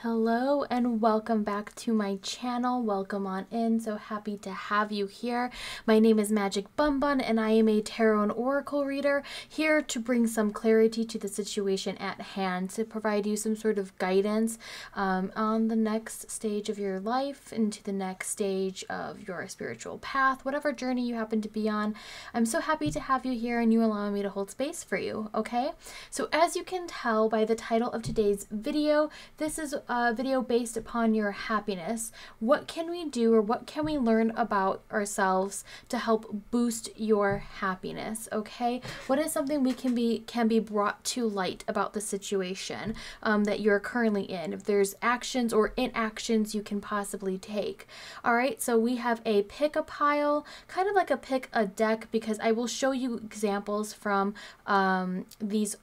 Hello and welcome back to my channel. Welcome on in. So happy to have you here. My name is Magic Bun Bun and I am a tarot and oracle reader here to bring some clarity to the situation at hand, to provide you some sort of guidance on the next stage of your life, into the next stage of your spiritual path, whatever journey you happen to be on. I'm so happy to have you here and you allowing me to hold space for you, okay? So as you can tell by the title of today's video, this is a video based upon your happiness. What can we do, or what can we learn about ourselves to help boost your happiness? Okay, what is something we can be brought to light about the situation that you're currently in? If there's actions or inactions you can possibly take. All right, so we have a pick a pile, kind of like a pick a deck, because I will show you examples from these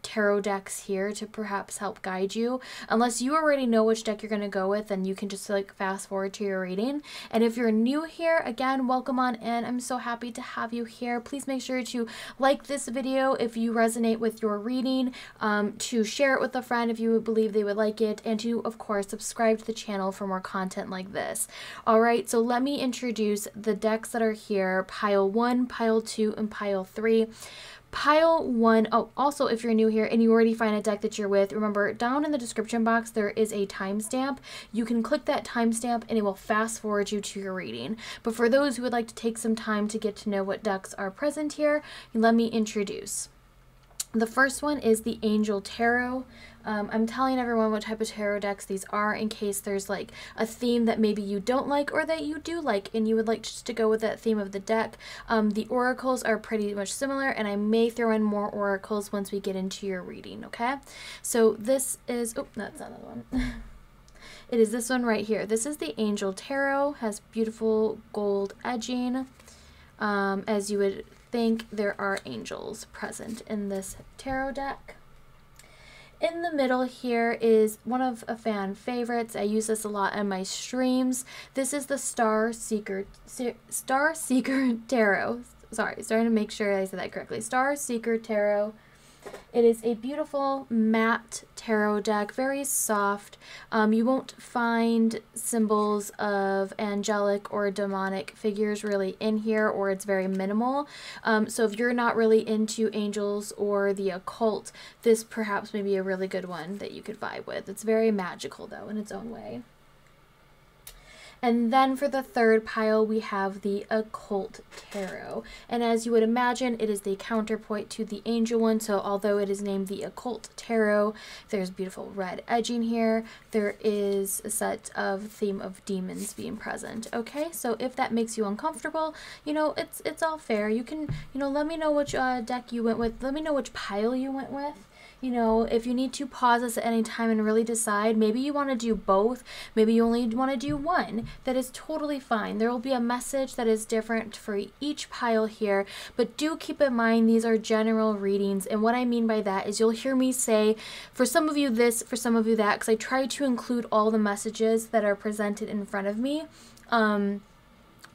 tarot decks here to perhaps help guide you. Unless you already know which deck you're going to go with, then you can just like fast forward to your reading. And if you're new here, again, welcome on in. I'm so happy to have you here. Please make sure to like this video if you resonate with your reading, to share it with a friend if you believe they would like it, and to, of course, subscribe to the channel for more content like this. All right, so let me introduce the decks that are here: pile 1, pile 2, and pile 3. Pile 1, oh, also if you're new here and you already find a deck that you're with, remember down in the description box there is a timestamp. You can click that timestamp and it will fast forward you to your reading. But for those who would like to take some time to get to know what decks are present here, let me introduce. The first one is the Angel Tarot. I'm telling everyone what type of tarot decks these are in case there's like a theme that maybe you don't like or that you do like and you would like just to go with that theme of the deck. The oracles are pretty much similar, and I may throw in more oracles once we get into your reading, okay? So this is, oh, that's not another one. It is this one right here. This is the Angel Tarot, has beautiful gold edging. As you would think, there are angels present in this tarot deck. In the middle here is one of a fan favorites. I use this a lot in my streams. This is the Star Seeker Tarot. Sorry, starting to make sure I said that correctly. Star Seeker Tarot. It is a beautiful matte tarot deck, very soft. You won't find symbols of angelic or demonic figures really in here, or it's very minimal. So if you're not really into angels or the occult, this perhaps may be a really good one that you could vibe with. It's very magical though in its own way. And then for the third pile, we have the Occult Tarot. And as you would imagine, it is the counterpoint to the Angel one. So although it is named the Occult Tarot, there's beautiful red edging here. There is a set of theme of demons being present. Okay, so if that makes you uncomfortable, you know, it's all fair. You can, you know, let me know which deck you went with. Let me know which pile you went with. You know, if you need to pause this at any time and really decide, maybe you want to do both, maybe you only want to do one, that is totally fine. There will be a message that is different for each pile here, but do keep in mind these are general readings, and what I mean by that is you'll hear me say, for some of you this, for some of you that, because I try to include all the messages that are presented in front of me.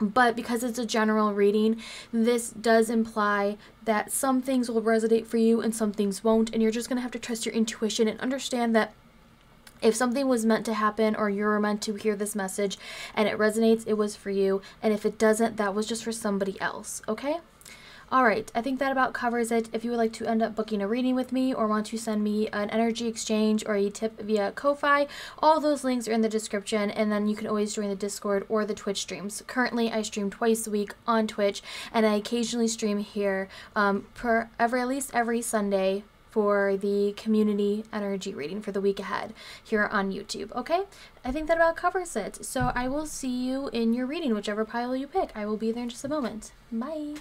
But because it's a general reading, this does imply that some things will resonate for you and some things won't, and you're just going to have to trust your intuition and understand that if something was meant to happen, or you're meant to hear this message and it resonates, it was for you, and if it doesn't, that was just for somebody else, okay? Alright, I think that about covers it. If you would like to end up booking a reading with me or want to send me an energy exchange or a tip via Ko-Fi, all those links are in the description, and then you can always join the Discord or the Twitch streams. Currently, I stream twice a week on Twitch, and I occasionally stream here at least every Sunday for the community energy reading for the week ahead here on YouTube, okay? I think that about covers it. So I will see you in your reading, whichever pile you pick. I will be there in just a moment. Bye!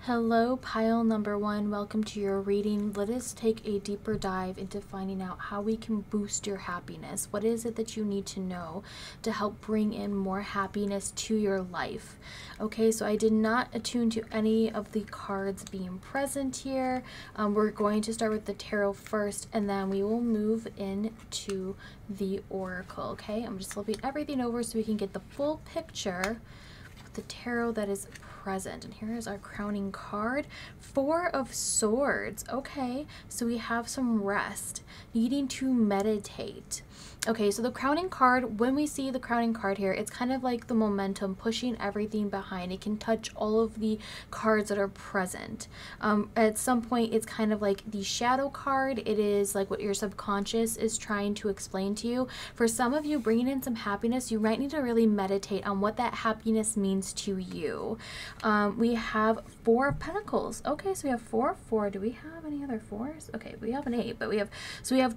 Hello, pile number 1. Welcome to your reading. Let us take a deeper dive into finding out how we can boost your happiness. What is it that you need to know to help bring in more happiness to your life? Okay, so I did not attune to any of the cards being present here. We're going to start with the tarot first, and then we will move into the oracle, okay? I'm just flipping everything over so we can get the full picture of the tarot that is present. And here is our crowning card, Four of Swords. Okay, so we have some rest, needing to meditate. Okay, so the crowning card, when we see the crowning card here, it's kind of like the momentum pushing everything behind. It can touch all of the cards that are present. At some point, it's kind of like the shadow card. It is like what your subconscious is trying to explain to you. For some of you, bringing in some happiness, you might need to really meditate on what that happiness means to you. We have Four of Pentacles. Okay, so we have 4, 4. Do we have any other 4s? Okay, we have an 8, but we have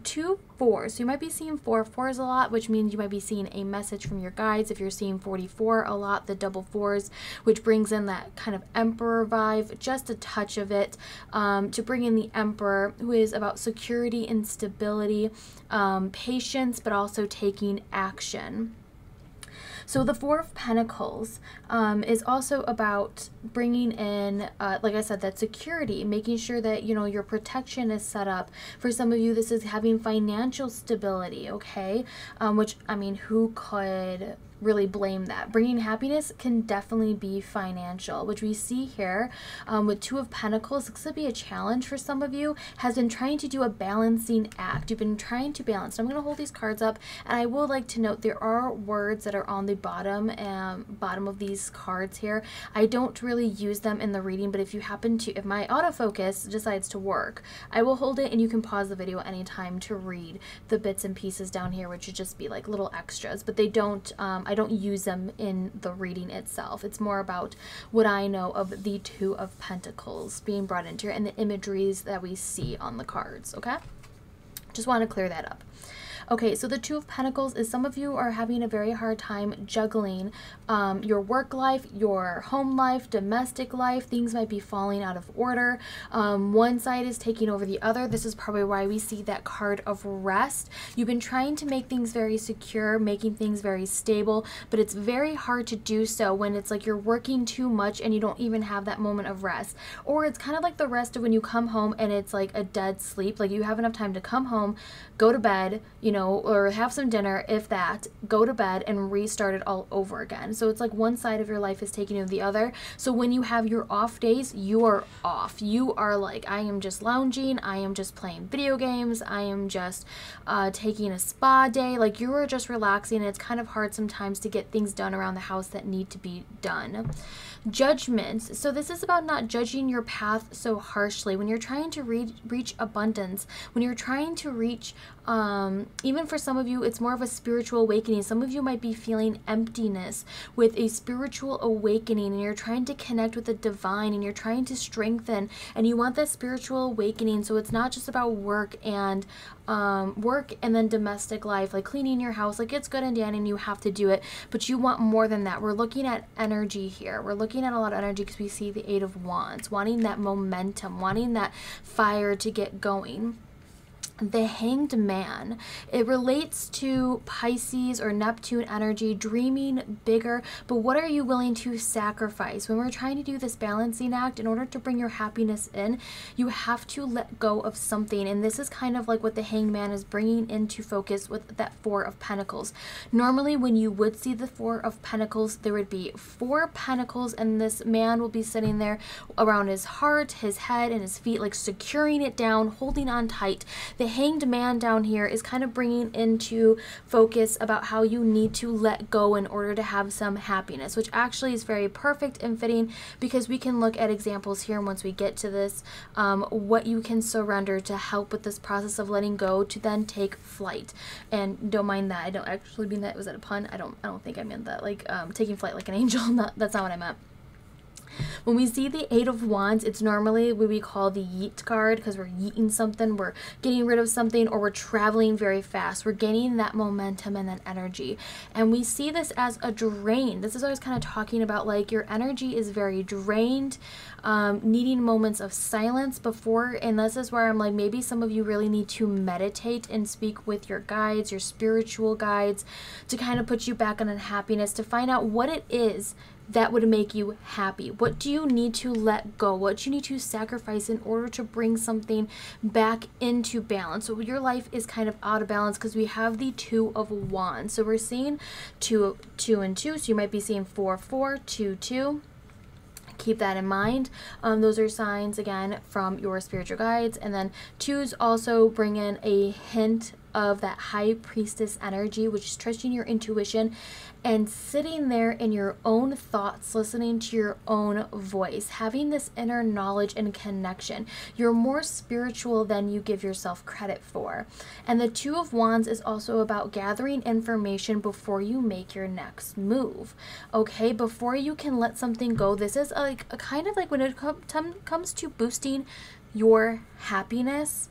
2 4s. So you might be seeing 4 4s a lot, which means you might be seeing a message from your guides. If you're seeing 44 a lot, the double 4s, which brings in that kind of Emperor vibe, just a touch of it, to bring in the Emperor, who is about security and stability, patience, but also taking action. So the Four of Pentacles is also about bringing in, like I said, that security, making sure that, you know, your protection is set up. For some of you, this is having financial stability, okay? Which, I mean, who could really blame that? Bringing happiness can definitely be financial, which we see here with Two of Pentacles. This could be a challenge for some of you, has been trying to do a balancing act. You've been trying to balance. So I'm going to hold these cards up, and I will like to note there are words that are on the bottom of these cards here. I don't really use them in the reading, but if you happen to, if my autofocus decides to work, I will hold it and you can pause the video anytime to read the bits and pieces down here, which would just be like little extras, but they don't, I don't use them in the reading itself. It's more about what I know of the Two of Pentacles being brought into here and the imageries that we see on the cards, okay? Just want to clear that up. Okay, so the Two of Pentacles is some of you are having a very hard time juggling your work life, your home life, domestic life. Things might be falling out of order. One side is taking over the other. This is probably why we see that card of rest. You've been trying to make things very secure, making things very stable, but it's very hard to do so when it's like you're working too much and you don't even have that moment of rest. Or it's kind of like the rest of when you come home and it's like a dead sleep. Like you have enough time to come home, go to bed, you know, or have some dinner, if that, go to bed and restart it all over again. So it's like one side of your life is taking over the other. So when you have your off days, you are off. You are like, I am just lounging, I am just playing video games, I am just taking a spa day. Like you are just relaxing, and it's kind of hard sometimes to get things done around the house that need to be done. Judgments. So this is about not judging your path so harshly. When you're trying to reach abundance, when you're trying to reach, even for some of you, it's more of a spiritual awakening. Some of you might be feeling emptiness with a spiritual awakening, and you're trying to connect with the divine, and you're trying to strengthen, and you want that spiritual awakening. So it's not just about work and then domestic life, like cleaning your house. Like it's good and dandy and you have to do it, but you want more than that. We're looking at energy here. We're looking at a lot of energy because we see the Eight of Wands, wanting that momentum, wanting that fire to get going. The Hanged Man, it relates to Pisces or Neptune energy, dreaming bigger, but what are you willing to sacrifice? When we're trying to do this balancing act, in order to bring your happiness in, you have to let go of something, and this is kind of like what the Hanged Man is bringing into focus with that Four of Pentacles. Normally, when you would see the Four of Pentacles, there would be 4 pentacles, and this man will be sitting there around his heart, his head, and his feet, like securing it down, holding on tight. The Hanged Man down here is kind of bringing into focus about how you need to let go in order to have some happiness, which actually is very perfect and fitting because we can look at examples here once we get to this, what you can surrender to help with this process of letting go to then take flight. And don't mind that, I don't actually mean that. Was that a pun? I don't think I meant that, like taking flight like an angel. That's not what I meant. When we see the Eight of Wands, it's normally what we call the yeet card, because we're yeeting something, we're getting rid of something, or we're traveling very fast. We're gaining that momentum and that energy. And we see this as a drain. This is always kind of talking about like your energy is very drained, needing moments of silence before. And this is where I'm like, maybe some of you really need to meditate and speak with your guides, your spiritual guides, to kind of put you back on happiness, to find out what it is that would make you happy. What do you need to let go? What do you need to sacrifice in order to bring something back into balance? So your life is kind of out of balance because we have the Two of Wands. So we're seeing 2 and 2. So you might be seeing 4, 4, 2, 2. Keep that in mind. Those are signs, again, from your spiritual guides. And then 2s also bring in a hint of that high priestess energy, which is trusting your intuition and sitting there in your own thoughts, listening to your own voice, having this inner knowledge and connection. You're more spiritual than you give yourself credit for. And the 2 of Wands is also about gathering information before you make your next move. Okay, before you can let something go. This is like a kind of like when it comes to boosting your happiness,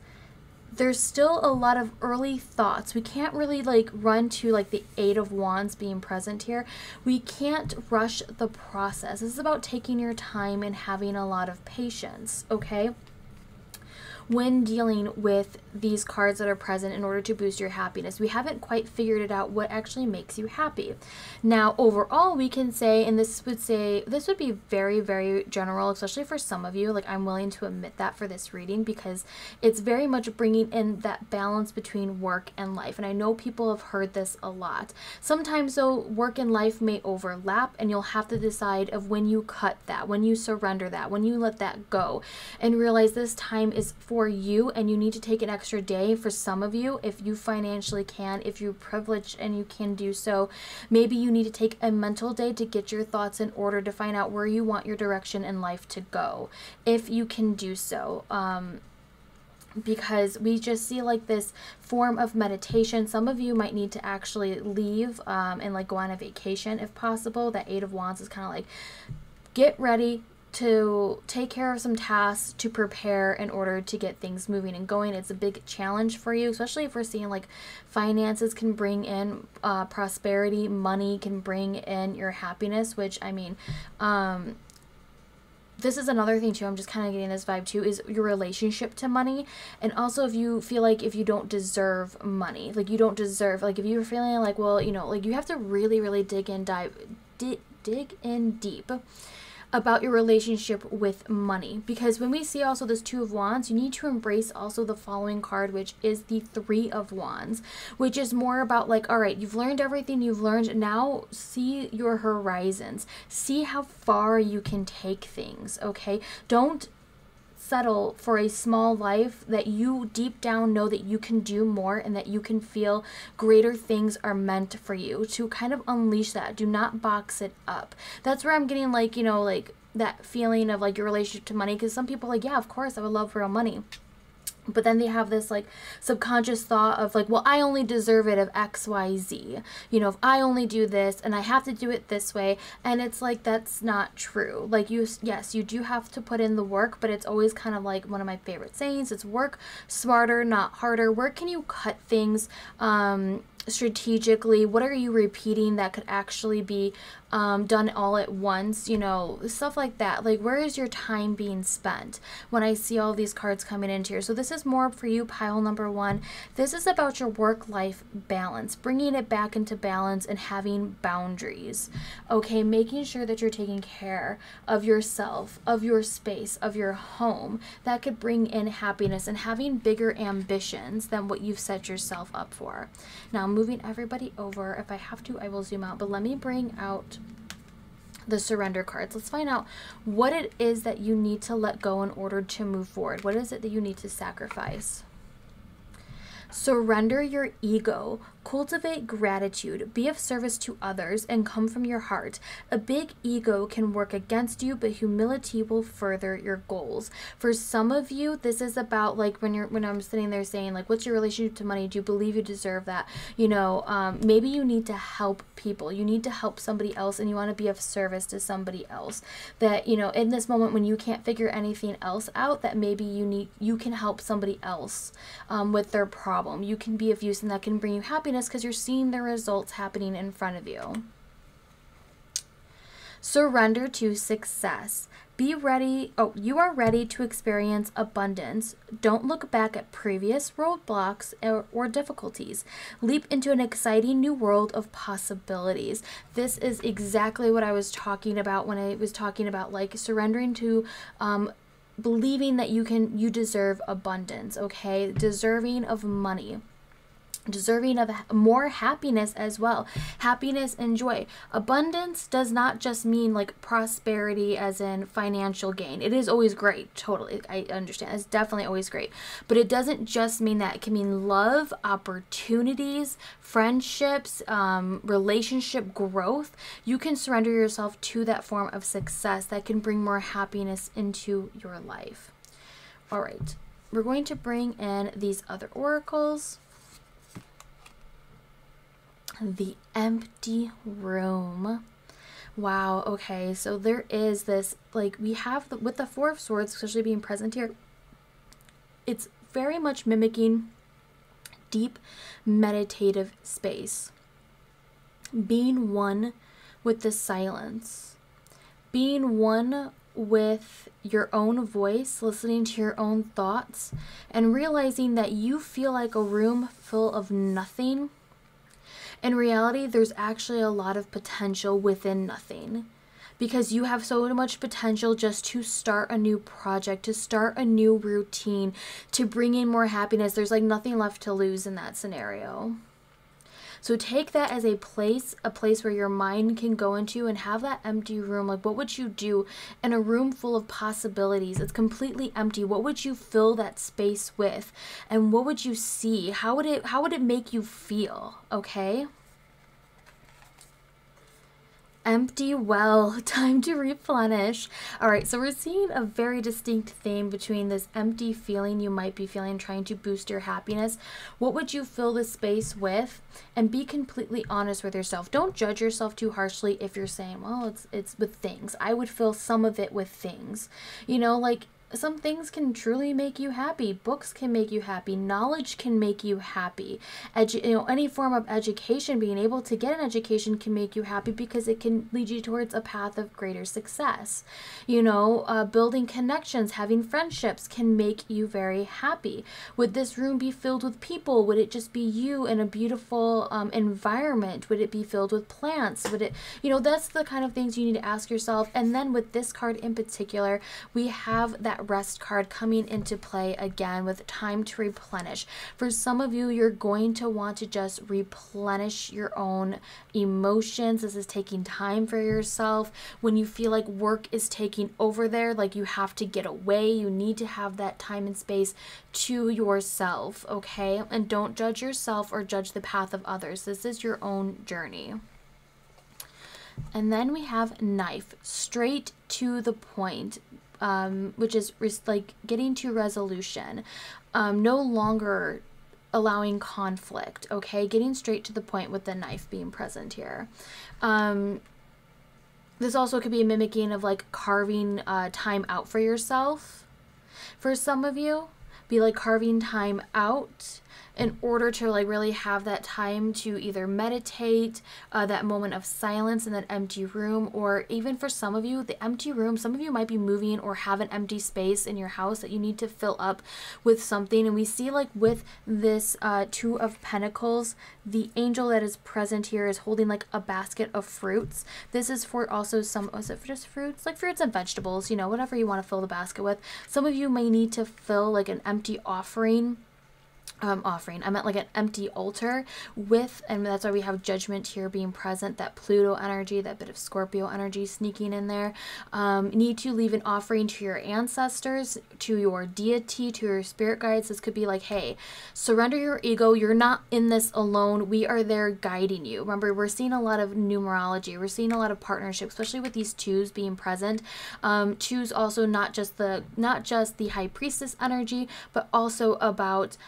there's still a lot of early thoughts. We can't really like run to like the 8 of Wands being present here. We can't rush the process. This is about taking your time and having a lot of patience, okay? When dealing with these cards that are present in order to boost your happiness. We haven't quite figured it out what actually makes you happy. Now, overall, we can say, and this would be very, very general, especially for some of you. Like, I'm willing to admit that for this reading because it's very much bringing in that balance between work and life. And I know people have heard this a lot. Sometimes, though, work and life may overlap, and you'll have to decide of when you cut that, when you surrender that, when you let that go, and realize this time is for you, and you need to take an extra day. For some of you, if you financially can, if you're privileged and you can do so, maybe you need to take a mental day to get your thoughts in order to find out where you want your direction in life to go, if you can do so. Because we just see like this form of meditation. Some of you might need to actually leave and like go on a vacation if possible. That 8 of Wands is kind of like, get ready to take care of some tasks to prepare in order to get things moving and going. It's a big challenge for you, especially if we're seeing like finances can bring in prosperity, money can bring in your happiness, which I mean, this is another thing too, I'm just kind of getting this vibe too, is your relationship to money. And also if you feel like if you don't deserve money, like you don't deserve, like if you're feeling like, well, you know, like you have to really, really dig in deep about your relationship with money. Because when we see also this 2 of Wands, you need to embrace also the following card, which is the 3 of Wands, which is more about like, all right, you've learned everything you've learned. Now see your horizons. See how far you can take things, okay? Don't settle for a small life that you deep down know that you can do more and that you can feel greater things are meant for you. To kind of unleash that. Do not box it up. That's where I'm getting like, you know, like that feeling of like your relationship to money, because some people are like, yeah, of course I would love real money. But then they have this like subconscious thought of like, well, I only deserve it of X, Y, Z. You know, if I only do this and I have to do it this way. And it's like, that's not true. Like yes, you do have to put in the work, but it's always kind of like one of my favorite sayings. It's work smarter, not harder. Where can you cut things strategically? What are you repeating that could actually be done all at once, you know, stuff like that. Like, where is your time being spent when I see all these cards coming into here? So this is more for you, pile number 1. This is about your work-life balance, bringing it back into balance and having boundaries, okay? Making sure that you're taking care of yourself, of your space, of your home. That could bring in happiness, and having bigger ambitions than what you've set yourself up for. Now, moving everybody over, if I have to, I will zoom out, but let me bring out the surrender cards. Let's find out what it is that you need to let go in order to move forward. What is it that you need to sacrifice? Surrender your ego, cultivate gratitude, be of service to others, and come from your heart. A big ego can work against you, but humility will further your goals. For some of you, this is about like when I'm sitting there saying like, what's your relationship to money? Do you believe you deserve that? You know, maybe you need to help people. You need to help somebody else, and you want to be of service to somebody else. That, you know, in this moment when you can't figure anything else out, that maybe you can help somebody else with their problem. You can be of use, and that can bring you happiness because you're seeing the results happening in front of you. Surrender to success. Be ready. You are ready to experience abundance. Don't look back at previous roadblocks or difficulties. Leap into an exciting new world of possibilities. This is exactly what I was talking about when I was talking about like surrendering to believing that you deserve abundance, okay? Deserving of money. deserving of more happiness as well. Happiness and joy. Abundance does not just mean like prosperity as in financial gain. It is always great. Totally. I understand. It's definitely always great. But it doesn't just mean that. It can mean love, opportunities, friendships, relationship growth. You can surrender yourself to that form of success that can bring more happiness into your life. All right. We're going to bring in these other oracles. The empty room. Wow. Okay. So there is this, like, we have with the Four of Swords, especially being present here, it's very much mimicking deep meditative space. Being one with the silence. Being one with your own voice, listening to your own thoughts, and realizing that you feel like a room full of nothing. In reality, there's actually a lot of potential within nothing, because you have so much potential just to start a new project, to start a new routine, to bring in more happiness. There's like nothing left to lose in that scenario. So take that as a place where your mind can go into and have that empty room. Like, what would you do in a room full of possibilities? It's completely empty. What would you fill that space with? And what would you see? How would it make you feel? Okay? Empty well, time to replenish. All right, so we're seeing a very distinct theme between this empty feeling you might be feeling, trying to boost your happiness. What would you fill this space with? And be completely honest with yourself. Don't judge yourself too harshly if you're saying, well, it's with things. I would fill some of it with things. You know, like, some things can truly make you happy. Books can make you happy. Knowledge can make you happy. Any form of education, being able to get an education can make you happy because it can lead you towards a path of greater success. Building connections, having friendships can make you very happy. Would this room be filled with people? Would it just be you in a beautiful environment? Would it be filled with plants? Would it, that's the kind of things you need to ask yourself. And then with this card in particular, we have that rest card coming into play again with time to replenish. For some of you, you're going to want to just replenish your own emotions. This is taking time for yourself. When you feel like work is taking over there, like you have to get away, you need to have that time and space to yourself, okay? And don't judge yourself or judge the path of others. This is your own journey. And then we have knife, straight to the point. Which is like getting to resolution, no longer allowing conflict, okay? Getting straight to the point with the knife being present here. This also could be a mimicking of like carving time out for yourself. For some of you, be like carving time out in order to like really have that time to either meditate, that moment of silence in that empty room, or even for some of you, the empty room, some of you might be moving or have an empty space in your house that you need to fill up with something. And we see like with this Two of Pentacles, the angel that is present here is holding like a basket of fruits. This is for also some, is it for just fruits? Like fruits and vegetables, whatever you want to fill the basket with. Some of you may need to fill like an empty offering. I meant like an empty altar with, and that's why we have Judgment here being present, that Pluto energy, that bit of Scorpio energy sneaking in there. Need to leave an offering to your ancestors, to your deity, to your spirit guides. This could be like, hey, surrender your ego. You're not in this alone. We are there guiding you. Remember, we're seeing a lot of numerology. We're seeing a lot of partnerships, especially with these twos being present. Twos also not just the High Priestess energy, but also about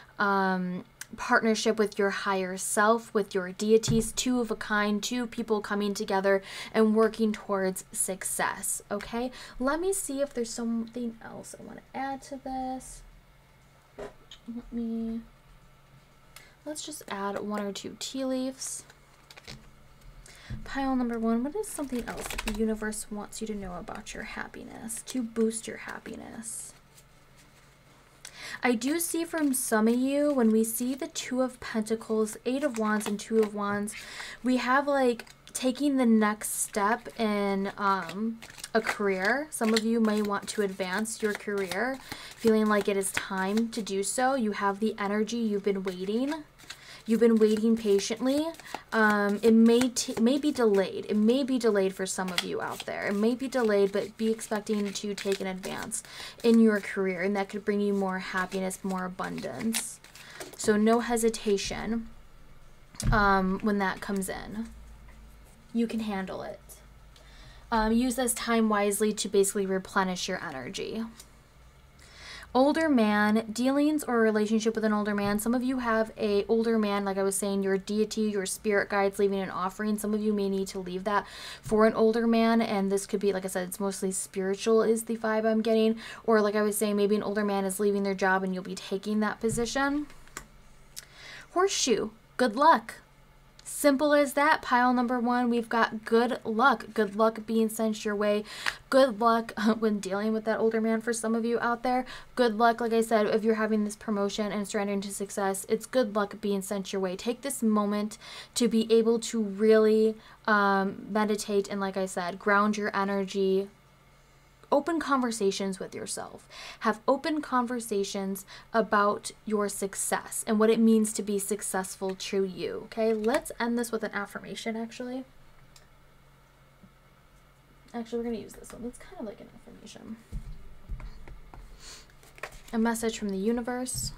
partnership with your higher self, with your deities, two of a kind, two people coming together and working towards success. Okay, let me see if there's something else I want to add to this. Let's just add one or two tea leaves. Pile number one, what is something else that the universe wants you to know about your happiness, to boost your happiness? I do see from some of you, when we see the Two of Pentacles, Eight of Wands, and Two of Wands, we have like taking the next step in a career. Some of you may want to advance your career, feeling like it is time to do so. You have the energy, you've been waiting. You've been waiting patiently. It may be delayed. It may be delayed for some of you out there. It may be delayed, but be expecting to take an advance in your career, and that could bring you more happiness, more abundance. So no hesitation when that comes in. You can handle it. Use this time wisely to basically replenish your energy. Older man, dealings or relationship with an older man. Some of you have a older man, like I was saying, your deity, your spirit guides leaving an offering. Some of you may need to leave that for an older man, and this could be, like I said, it's mostly spiritual is the vibe I'm getting. Or like I was saying, maybe an older man is leaving their job and you'll be taking that position. Horseshoe, good luck. Simple as that. Pile number 1, we've got good luck. Good luck being sent your way. Good luck when dealing with that older man for some of you out there. Good luck, like I said, if you're having this promotion and surrendering to success, it's good luck being sent your way. Take this moment to be able to really meditate and, like I said, ground your energy. Open conversations with yourself. Have open conversations about your success and what it means to be successful to you. Okay, let's end this with an affirmation, actually. We're going to use this one. It's kind of like an affirmation. A message from the universe.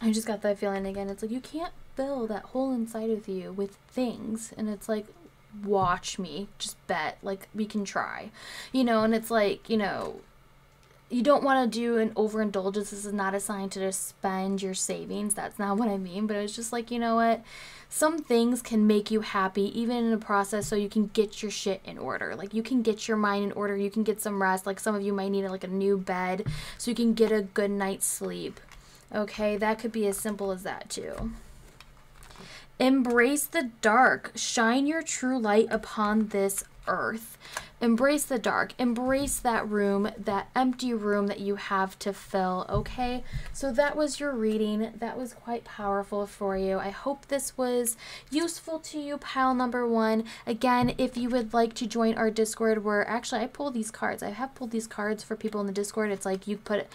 I just got that feeling again. It's like you can't fill that hole inside of you with things. And it's like, watch me. Just bet. Like, we can try. You know, and it's like, you know, you don't want to do an overindulgence. This is not a sign to just spend your savings. That's not what I mean. But it's just like, you know what? Some things can make you happy even in the process, so you can get your shit in order. Like, you can get your mind in order. You can get some rest. Like, some of you might need like a new bed so you can get a good night's sleep. Okay, that could be as simple as that too. Embrace the dark. Shine your true light upon this earth. Embrace the dark. Embrace that room, that empty room that you have to fill, okay? So that was your reading. That was quite powerful for you. I hope this was useful to you, pile number 1. Again, if you would like to join our Discord, where actually I pull these cards. I have pulled these cards for people in the Discord. It's like you put,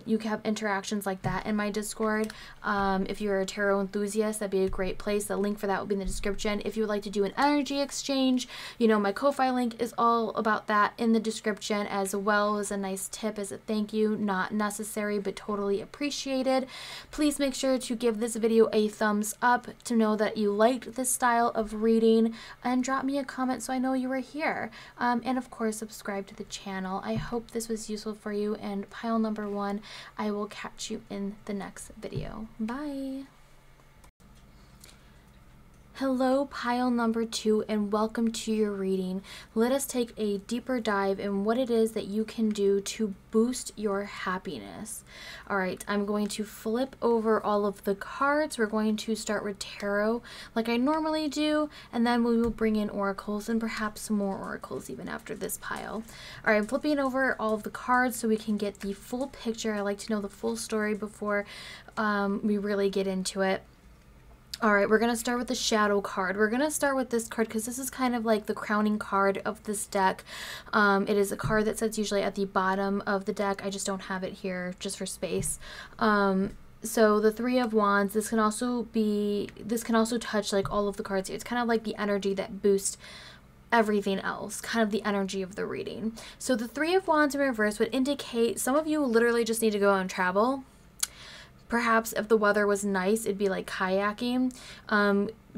you have interactions like that in my Discord. If you're a tarot enthusiast, that'd be a great place. The link for that will be in the description. If you would like to do an energy exchange, you know, my Ko-Fi link is all about that in the description, as well as a nice tip as a thank you. Not necessary, but totally appreciated. Please make sure to give this video a thumbs up to know that you liked this style of reading, and drop me a comment so I know you were here. And of course, subscribe to the channel. I hope this was useful for you, and pile number 1, I will catch you in the next video. Bye. Hello, pile number 2, and welcome to your reading. Let us take a deeper dive in what it is that you can do to boost your happiness. All right, I'm going to flip over all of the cards. We're going to start with tarot like I normally do, and then we will bring in oracles and perhaps more oracles even after this pile. All right, I'm flipping over all of the cards so we can get the full picture. I like to know the full story before we really get into it. All right, we're going to start with the shadow card. We're going to start with this card because this is kind of like the crowning card of this deck. It is a card that sits usually at the bottom of the deck. I just don't have it here just for space. So the 3 of Wands, this can also touch like all of the cards here. It's kind of like the energy that boosts everything else, kind of the energy of the reading. So the 3 of Wands in reverse would indicate some of you literally just need to go on travel. Perhaps if the weather was nice, it'd be like kayaking,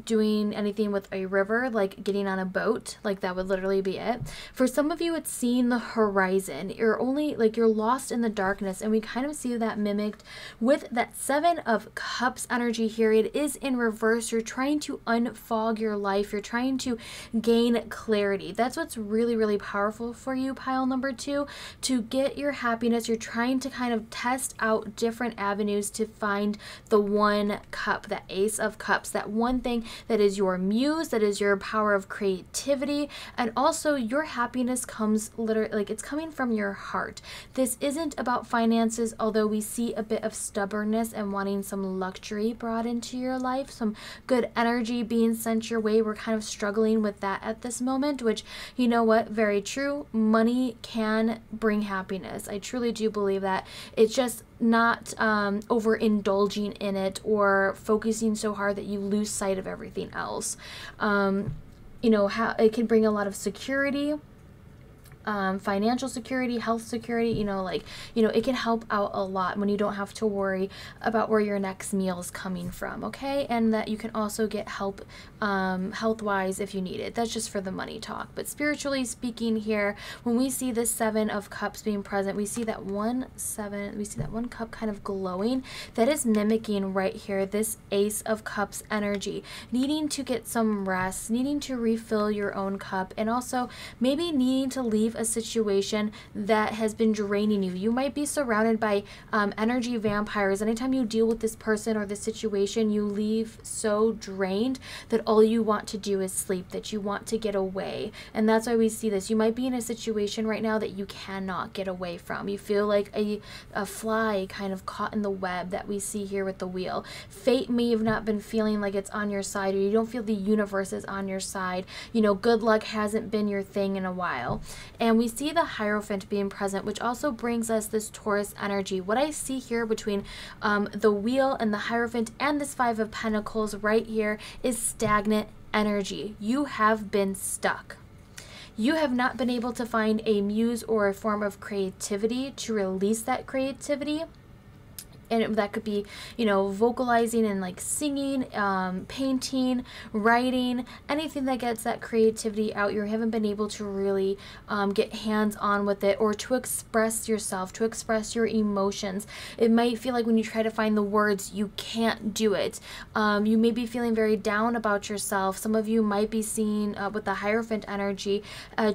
doing anything with a river, like getting on a boat, like that would literally be it. For some of you, it's seeing the horizon. You're lost in the darkness, and we kind of see that mimicked with that 7 of Cups energy here. It is in reverse. You're trying to unfog your life. You're trying to gain clarity. That's what's really, really powerful for you, pile number 2. To get your happiness, you're trying to kind of test out different avenues to find the one cup, that Ace of Cups, that one thing that is your muse, that is your power of creativity. And also your happiness comes literally, like, it's coming from your heart. This isn't about finances, although we see a bit of stubbornness and wanting some luxury brought into your life, some good energy being sent your way. We're kind of struggling with that at this moment, which, you know what, very true. Money can bring happiness. I truly do believe that. It's just not overindulging in it or focusing so hard that you lose sight of everything else. You know, how it can bring a lot of security, financial security, health security, you know, like, you know, it can help out a lot when you don't have to worry about where your next meal is coming from, okay? And that you can also get help health-wise if you need it. That's just for the money talk. But spiritually speaking here, when we see the 7 of Cups being present, we see that one cup kind of glowing. That is mimicking right here this Ace of Cups energy, needing to get some rest, needing to refill your own cup, and also maybe needing to leave a situation that has been draining you. You might be surrounded by energy vampires. Anytime you deal with this person or this situation, you leave so drained that all you want to do is sleep, that you want to get away. And that's why we see this. You might be in a situation right now that you cannot get away from. You feel like a fly kind of caught in the web that we see here with the wheel. Fate may have not been feeling like it's on your side, or you don't feel the universe is on your side. You know, good luck hasn't been your thing in a while. And we see the Hierophant being present, which also brings us this Taurus energy. What I see here between the wheel and the Hierophant and this 5 of Pentacles right here is stagnant energy. You have been stuck. You have not been able to find a muse or a form of creativity to release that creativity. And that could be, you know, vocalizing and like singing, painting, writing, anything that gets that creativity out. You haven't been able to really get hands-on with it, or to express yourself, to express your emotions. It might feel like when you try to find the words, you can't do it. You may be feeling very down about yourself. Some of you might be seeing with the Hierophant energy,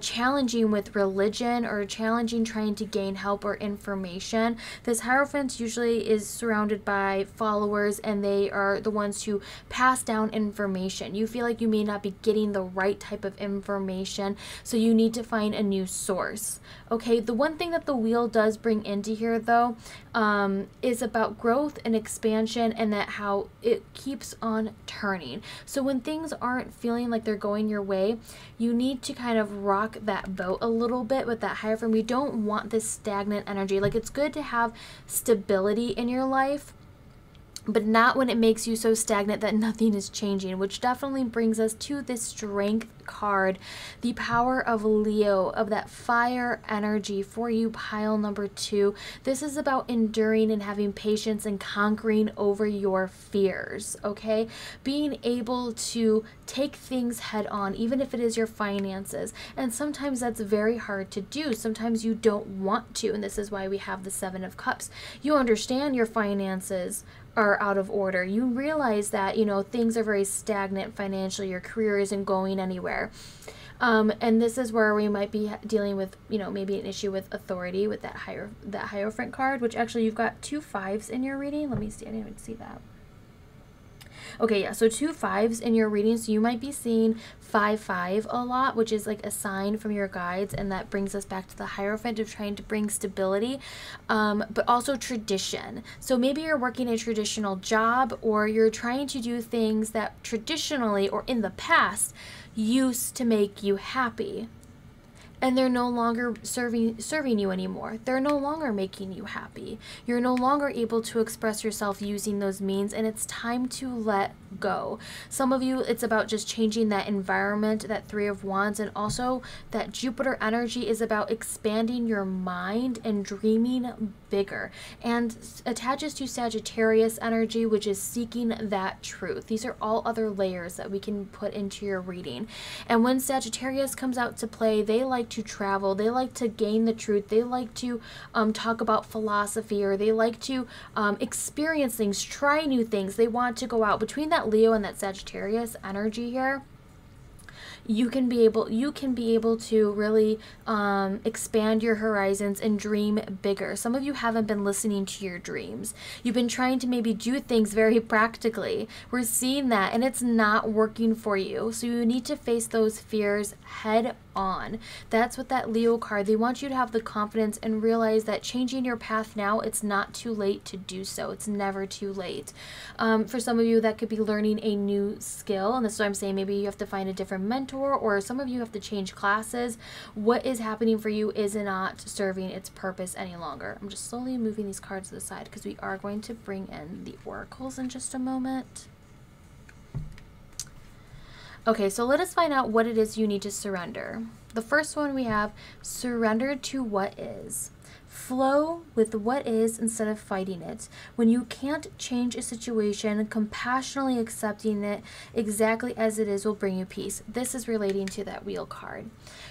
challenging with religion, or challenging trying to gain help or information. This Hierophant usually is surrounded by followers, and they are the ones who pass down information. You feel like you may not be getting the right type of information, so you need to find a new source. Okay, the one thing that the wheel does bring into here though is about growth and expansion, and that how it keeps on turning. So when things aren't feeling like they're going your way, you need to kind of rock that boat a little bit with that Hierophant. We don't want this stagnant energy. Like, it's good to have stability in your life, but not when it makes you so stagnant that nothing is changing, which definitely brings us to this Strength card, the power of Leo, of that fire energy for you, pile number 2. This is about enduring and having patience and conquering over your fears, okay? Being able to take things head on, even if it is your finances. And sometimes that's very hard to do. Sometimes you don't want to, and this is why we have the 7 of Cups. You understand your finances are out of order. You realize that, you know, things are very stagnant financially. Your career isn't going anywhere. And this is where we might be dealing with, you know, maybe an issue with authority with that Hierophant card, which actually you've got 2 5s in your reading. Let me see. I didn't even see that. Okay, yeah, so 2 5s in your reading, so you might be seeing 5-5 a lot, which is like a sign from your guides, and that brings us back to the Hierophant of trying to bring stability, but also tradition. So maybe you're working a traditional job, or you're trying to do things that traditionally or in the past used to make you happy, and they're no longer serving you anymore. They're no longer making you happy. You're no longer able to express yourself using those means, and it's time to let go. Some of you, it's about just changing that environment, that 3 of Wands, and also that Jupiter energy is about expanding your mind and dreaming bigger, and attaches to Sagittarius energy, which is seeking that truth. These are all other layers that we can put into your reading. And when Sagittarius comes out to play, they like to travel, they like to gain the truth, they like to talk about philosophy, or they like to experience things, try new things. They want to go out. Between that Leo and that Sagittarius energy here, you can be able to really expand your horizons and dream bigger. Some of you haven't been listening to your dreams. You've been trying to maybe do things very practically. We're seeing that, and it's not working for you. So you need to face those fears head on. That's what that Leo card, they want you to have the confidence and realize that changing your path now, it's not too late to do so. It's never too late. For some of you, that could be learning a new skill, and this is what I'm saying. Maybe you have to find a different mentor, or some of you have to change classes. What is happening for you is not serving its purpose any longer. I'm just slowly moving these cards to the side because we are going to bring in the oracles in just a moment. Okay, so let us find out what it is you need to surrender. The first one we have, surrender to what is. Flow with what is instead of fighting it. When you can't change a situation, compassionately accepting it exactly as it is will bring you peace. This is relating to that wheel card,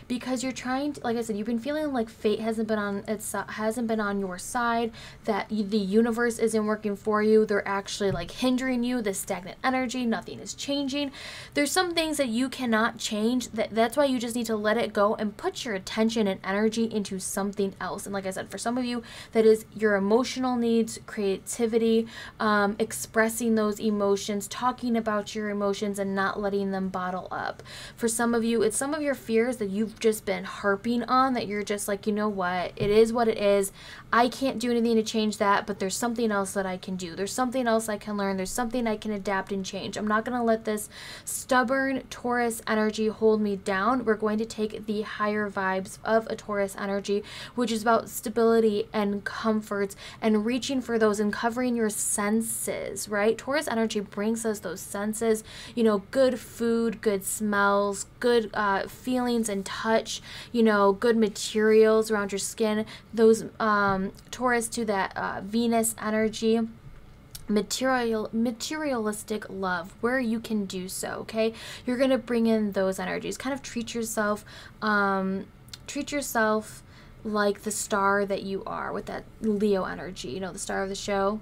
because you're trying to, like I said, you've been feeling like fate hasn't been on your side, that the universe isn't working for you. They're actually like hindering you. The stagnant energy, nothing is changing. There's some things that you cannot change. That's why you just need to let it go and put your attention and energy into something else. And like I said, for some of you, that is your emotional needs, creativity, expressing those emotions, talking about your emotions and not letting them bottle up. For some of you, it's some of your fears that you've just been harping on, that you're just like, you know what, it is what it is. I can't do anything to change that, but there's something else that I can do. There's something else I can learn. There's something I can adapt and change. I'm not going to let this stubborn Taurus energy hold me down. We're going to take the higher vibes of a Taurus energy, which is about stability and comfort and reaching for those and covering your senses, right? Taurus energy brings us those senses, you know, good food, good smells, good feelings and touch, you know, good materials around your skin. Those Taurus to that Venus energy, materialistic love, where you can do so. Okay, you're gonna bring in those energies. Kind of treat yourself like the star that you are, with that Leo energy, you know, the star of the show.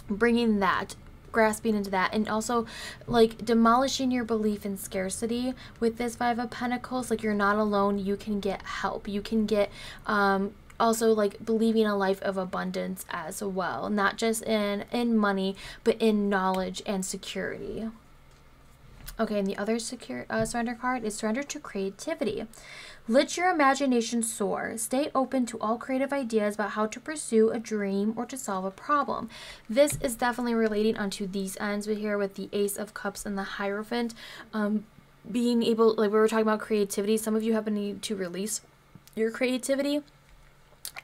Bringing that, grasping into that, and also like demolishing your belief in scarcity with this Five of Pentacles. Like, you're not alone. You can get help. You can get also like believing a life of abundance as well, not just in money, but in knowledge and security. Okay, and the other surrender card is surrender to creativity. Let your imagination soar. Stay open to all creative ideas about how to pursue a dream or to solve a problem. This is definitely relating onto these ends here with the Ace of Cups and the Hierophant. Being able, like we were talking about creativity, some of you have a need to release your creativity,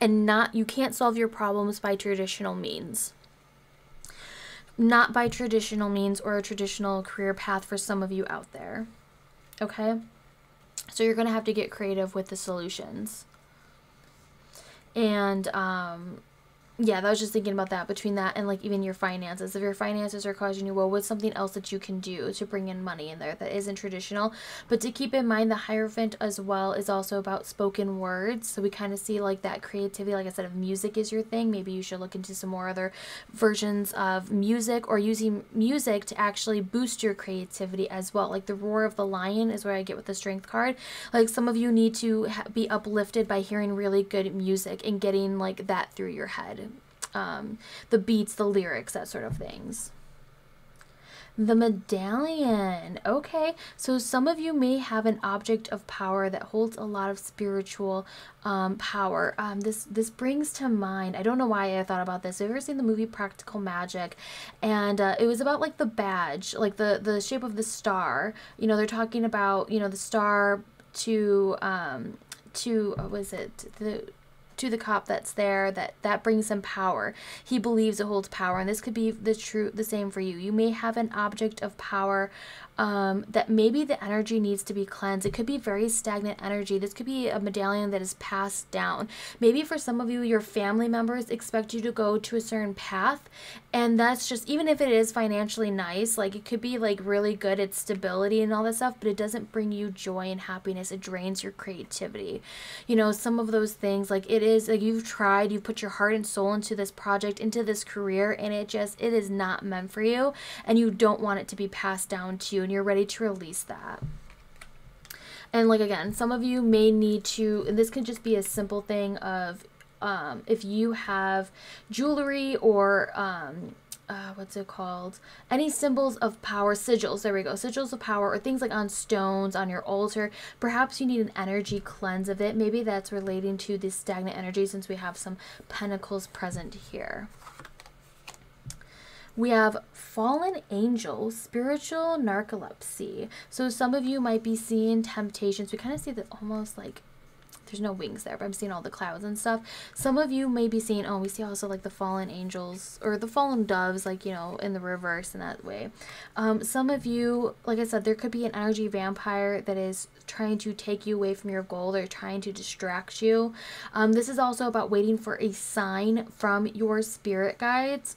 and you can't solve your problems by traditional means. Not by traditional means or a traditional career path for some of you out there. Okay? So you're going to have to get creative with the solutions. And yeah, I was just thinking about that, between that and like even your finances. If your finances are causing you, well, what's something else that you can do to bring in money in there that isn't traditional? But to keep in mind, the Hierophant as well is also about spoken words. So we kind of see like that creativity. Like I said, if music is your thing, maybe you should look into some more other versions of music, or using music to actually boost your creativity as well. Like the Roar of the Lion is where I get with the Strength card. Like some of you need to be uplifted by hearing really good music and getting like that through your head. The beats, the lyrics, that sort of things. The Medallion. Okay, so some of you may have an object of power that holds a lot of spiritual power. This brings to mind, I don't know why I thought about this. Have you ever seen the movie Practical Magic? And it was about like the badge, like the shape of the star. You know, they're talking about, you know, the star to was it to the cop that's there, that brings him power. He believes it holds power, and this could be the same for you. You may have an object of power that maybe the energy needs to be cleansed. It could be very stagnant energy. This could be a medallion that is passed down. Maybe for some of you, your family members expect you to go to a certain path, and that's just, even if it is financially nice, like it could be like really good at stability and all that stuff, but it doesn't bring you joy and happiness. It drains your creativity. You know, some of those things, like it is like you've put your heart and soul into this project, into this career, and it is not meant for you, and you don't want it to be passed down to you, and you're ready to release that. And like, again, some of you may need to, and this could just be a simple thing of if you have jewelry or what's it called? Any symbols of power, sigils, there we go, sigils of power, or things like on stones, on your altar. Perhaps you need an energy cleanse of it. Maybe that's relating to this stagnant energy, since we have some pentacles present here. We have fallen angels, spiritual narcolepsy. So some of you might be seeing temptations. We kind of see that almost like, there's no wings there, but I'm seeing all the clouds and stuff. Some of you may be seeing, oh, we see also like the fallen angels or the fallen doves, like, you know, in the reverse in that way. Some of you, like I said, there could be an energy vampire that is trying to take you away from your goal. They're trying to distract you. This is also about waiting for a sign from your spirit guides.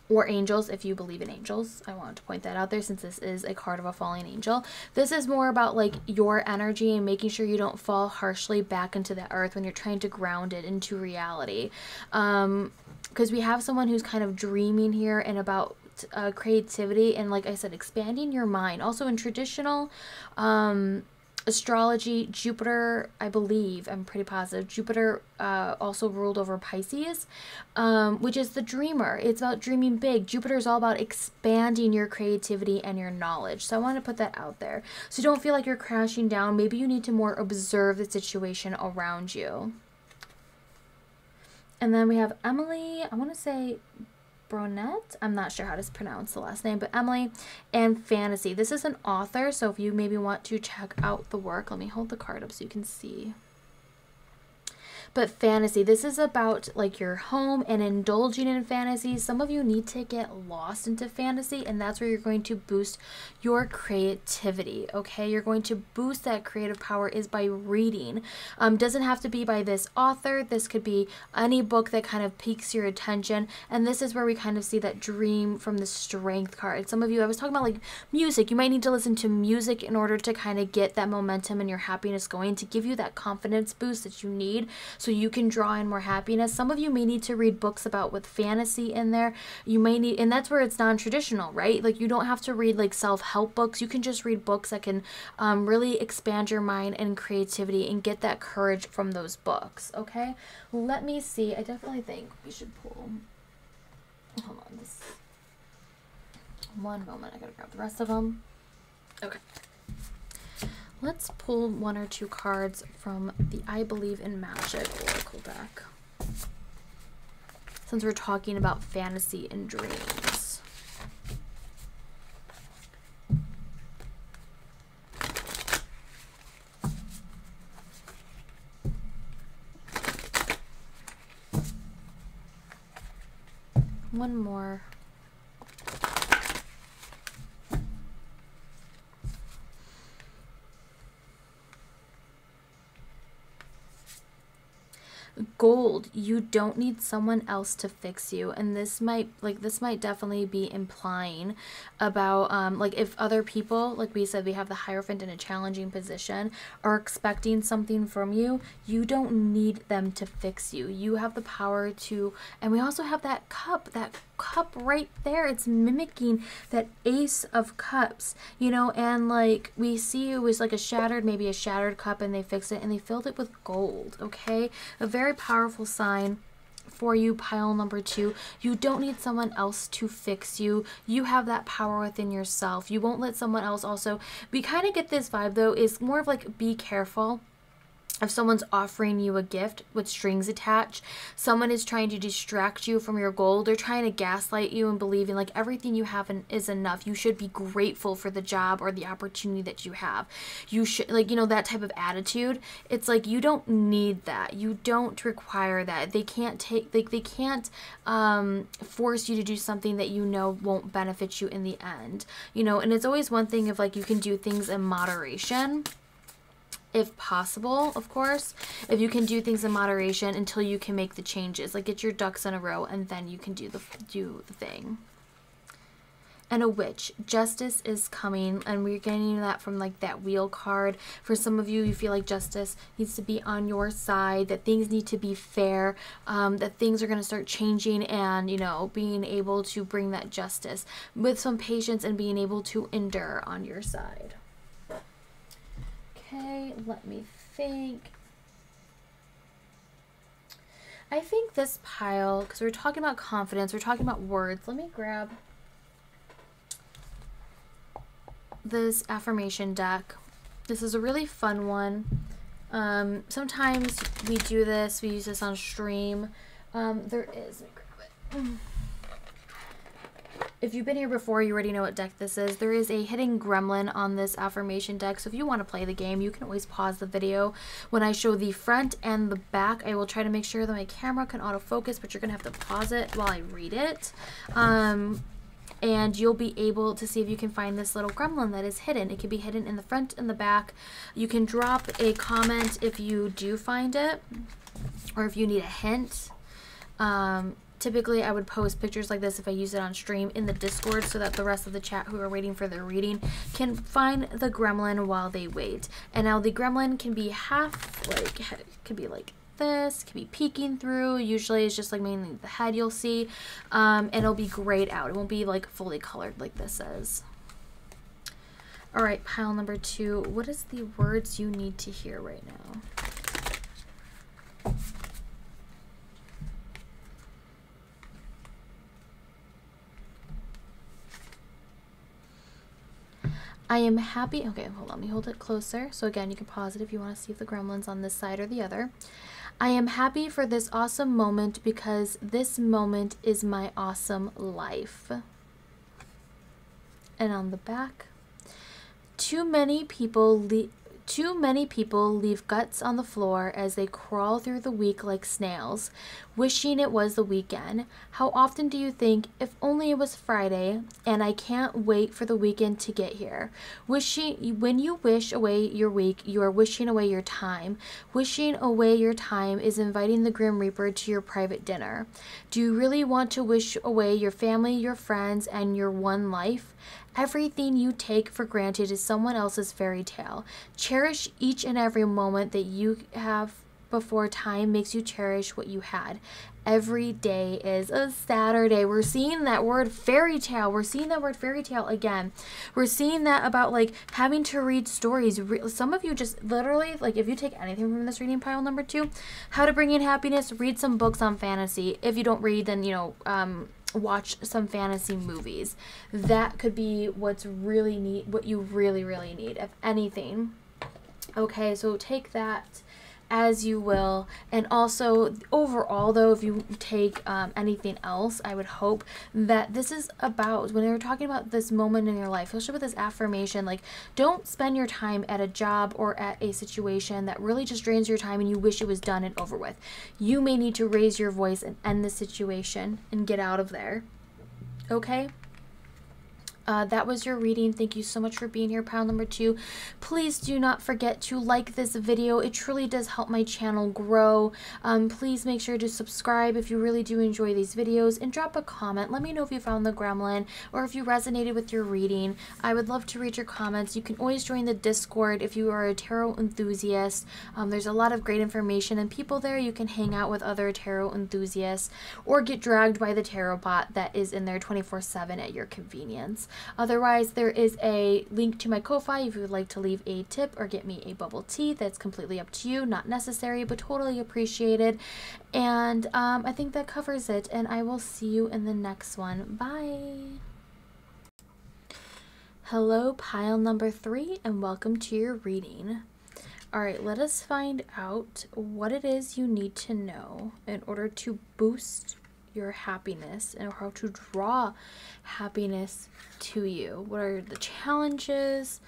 Or angels, if you believe in angels. I wanted to point that out there, since this is a card of a falling angel. This is more about like your energy and making sure you don't fall harshly back into the earth when you're trying to ground it into reality. Because we have someone who's kind of dreaming here and about creativity and, like I said, expanding your mind. Also in traditional astrology, Jupiter, I believe, I'm pretty positive, Jupiter also ruled over Pisces, which is the dreamer. It's about dreaming big. Jupiter is all about expanding your creativity and your knowledge. So I want to put that out there. So don't feel like you're crashing down. Maybe you need to more observe the situation around you. And then we have Emily, I want to say Bronette, I'm not sure how to pronounce the last name, but Emily, and fantasy. This is an author, so if you maybe want to check out the work, let me hold the card up so you can see. But fantasy, this is about like your home and indulging in fantasy. Some of you need to get lost into fantasy, and that's where you're going to boost your creativity, okay? You're going to boost that creative power is by reading. Doesn't have to be by this author. This could be any book that kind of piques your attention, and this is where we kind of see that dream from the strength card. Some of you, I was talking about like music. You might need to listen to music in order to kind of get that momentum and your happiness going, to give you that confidence boost that you need, so you can draw in more happiness. Some of you may need to read books about with fantasy in there. You may need, and that's where it's non-traditional, right? Like, you don't have to read like self-help books. You can just read books that can really expand your mind and creativity and get that courage from those books, okay? Let me see. I definitely think we should pull. Hold on, this one moment. I gotta grab the rest of them. Okay. Let's pull one or two cards from the I Believe in Magic Oracle deck, since we're talking about fantasy and dreams. One more. Gold, you don't need someone else to fix you. And this might definitely be implying about like if other people, like we said, we have the Hierophant in a challenging position, are expecting something from you, you don't need them to fix you. You have the power to, and we also have that cup right there. It's mimicking that Ace of Cups, you know, and like we see it was like maybe a shattered cup, and they fixed it and they filled it with gold, okay? A very powerful sign for you, pile number 2. You don't need someone else to fix you. You have that power within yourself. You won't let someone else also. We kind of get this vibe though, is more of like, be careful. If someone's offering you a gift with strings attached, someone is trying to distract you from your goal. They're trying to gaslight you and believing like everything you have is enough. You should be grateful for the job or the opportunity that you have. You should, like, you know, that type of attitude. It's like, you don't need that. You don't require that. They can't take, like, they can't force you to do something that you know won't benefit you in the end. You know, and it's always one thing if like you can do things in moderation. If possible, of course, if you can do things in moderation until you can make the changes, like get your ducks in a row, and then you can do the thing. And a witch, justice is coming, and we're getting that from like that wheel card. For some of you, you feel like justice needs to be on your side, that things need to be fair, that things are going to start changing, and, you know, being able to bring that justice with some patience and being able to endure on your side. Okay, let me think. I think this pile, because we're talking about confidence, we're talking about words. Let me grab this affirmation deck. This is a really fun one. Sometimes we do this, we use this on stream. There is, let me grab it. If you've been here before, you already know what deck this is. There is a hidden gremlin on this affirmation deck, so if you want to play the game, you can always pause the video. When I show the front and the back, I will try to make sure that my camera can autofocus, but you're going to have to pause it while I read it. And you'll be able to see if you can find this little gremlin that is hidden. It can be hidden in the front and the back. You can drop a comment if you do find it, or if you need a hint. Typically, I would post pictures like this if I use it on stream in the Discord so that the rest of the chat who are waiting for their reading can find the gremlin while they wait. And now the gremlin can be half, like, it could be like this, can be peeking through. Usually it's just like mainly the head you'll see, and it'll be grayed out. It won't be like fully colored like this is. All right, pile number 2. What is the words you need to hear right now? I am happy. Okay, hold on. Let me hold it closer. So again, you can pause it if you want to see if the gremlin's on this side or the other. I am happy for this awesome moment because this moment is my awesome life. And on the back, too many people leave guts on the floor as they crawl through the week like snails, wishing it was the weekend. How often do you think, if only it was Friday, and I can't wait for the weekend to get here? When you wish away your week, you are wishing away your time. Wishing away your time is inviting the Grim Reaper to your private dinner. Do you really want to wish away your family, your friends, and your one life? Everything you take for granted is someone else's fairy tale. Cherish each and every moment that you have before time makes you cherish what you had. Every day is a Saturday. We're seeing that word fairy tale. We're seeing that word fairy tale again. We're seeing that about like having to read stories. Some of you just literally, like if you take anything from this reading pile number 2, how to bring in happiness, read some books on fantasy. If you don't read, then, you know, watch some fantasy movies. That could be what's really neat, what you really, really need, if anything. Okay, so take that as you will. And also overall though, if you take anything else, I would hope that this is about, when we're talking about this moment in your life, especially with this affirmation, like don't spend your time at a job or at a situation that really just drains your time and you wish it was done and over with. You may need to raise your voice and end the situation and get out of there. Okay? That was your reading. Thank you so much for being here, pile number 2. Please do not forget to like this video. It truly does help my channel grow. Please make sure to subscribe if you really do enjoy these videos, and drop a comment. Let me know if you found the gremlin or if you resonated with your reading. I would love to read your comments. You can always join the Discord if you are a tarot enthusiast. There's a lot of great information and people there. You can hang out with other tarot enthusiasts or get dragged by the tarot bot that is in there 24/7 at your convenience. Otherwise, there is a link to my Ko-fi if you would like to leave a tip or get me a bubble tea. That's completely up to you. Not necessary, but totally appreciated. And I think that covers it, and I will see you in the next one. Bye! Hello, pile number 3, and welcome to your reading. Alright, let us find out what it is you need to know in order to boost your happiness and how to draw happiness to you. What are the challenges?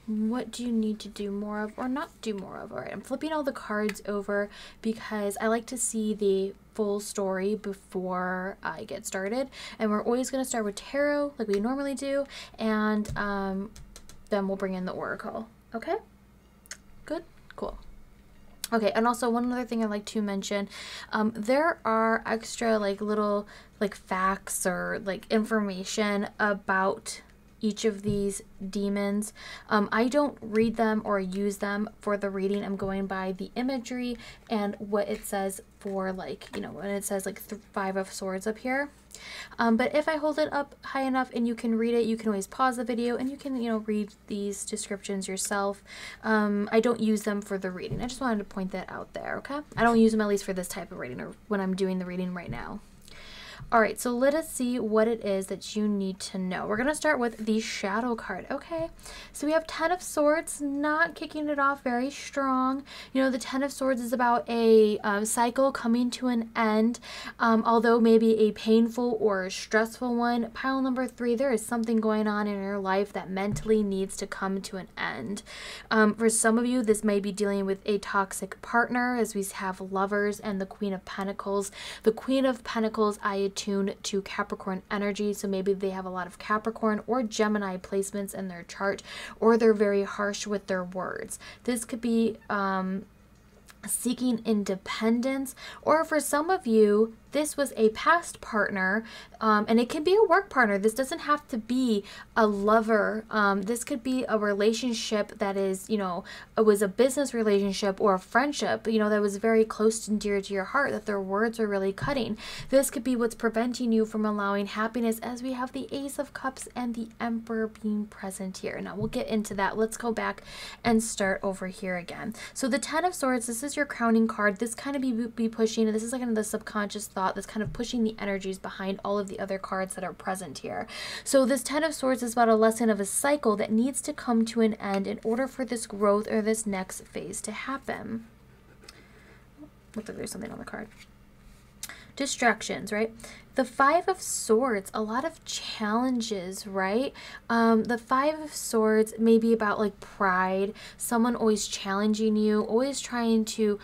What do you need to do more of or not do more of? All right, I'm flipping all the cards over because I like to see the full story before I get started, and we're always going to start with tarot like we normally do, and then we'll bring in the oracle. Okay, good, cool. Okay, and also one other thing I'd like to mention, there are extra like little like facts or like information about each of these demons. I don't read them or use them for the reading. I'm going by the imagery and what it says for, like, you know, when it says like 5 of Swords up here. But if I hold it up high enough and you can read it, you can always pause the video and you can, you know, read these descriptions yourself. I don't use them for the reading. I just wanted to point that out there, okay? I don't use them at least for this type of reading or when I'm doing the reading right now. All right, so let us see what it is that you need to know. We're going to start with the Shadow card. Okay, so we have 10 of Swords, not kicking it off very strong. You know, the 10 of Swords is about a cycle coming to an end, although maybe a painful or stressful one. Pile number 3, there is something going on in your life that mentally needs to come to an end. For some of you, this may be dealing with a toxic partner, as we have Lovers and the Queen of Pentacles. The Queen of Pentacles, I attuned to Capricorn energy, so maybe they have a lot of Capricorn or Gemini placements in their chart, or they're very harsh with their words. This could be seeking independence, or for some of you, this was a past partner, and it can be a work partner. This doesn't have to be a lover. This could be a relationship that is, you know, it was a business relationship or a friendship, you know, that was very close and dear to your heart, that their words are really cutting. This could be what's preventing you from allowing happiness, as we have the Ace of Cups and the Emperor being present here. Now, we'll get into that. Let's go back and start over here again. So the 10 of Swords, this is your crowning card. This kind of be pushing, this is like kind of the subconscious thought that's kind of pushing the energies behind all of the other cards that are present here. So this 10 of Swords is about a lesson of a cycle that needs to come to an end in order for this growth or this next phase to happen. Looks like there's something on the card. Distractions, right? The 5 of Swords, a lot of challenges, right? The 5 of Swords may be about like pride, someone always challenging you, always trying to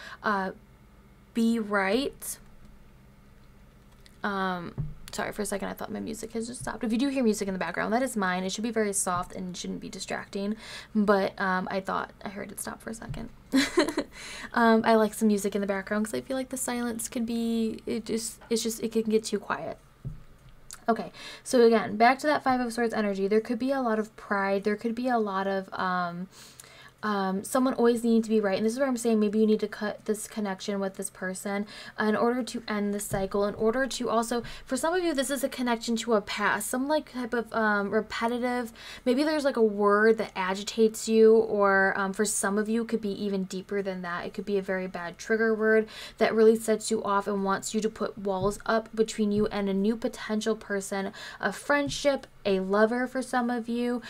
be right. Sorry, for a second I thought my music has just stopped. If you do hear music in the background, that is mine. It should be very soft and shouldn't be distracting, but I thought I heard it stop for a second. I like some music in the background because I feel like the silence can be, it can get too quiet. Okay, so again, back to that 5 of Swords energy. There could be a lot of pride. There could be a lot of someone always needing to be right, and this is where I'm saying maybe you need to cut this connection with this person in order to end this cycle, in order to also, for some of you, this is a connection to a past, some like type of repetitive, maybe there's like a word that agitates you, or for some of you it could be even deeper than that. It could be a very bad trigger word that really sets you off and wants you to put walls up between you and a new potential person, a friendship, a lover for some of you,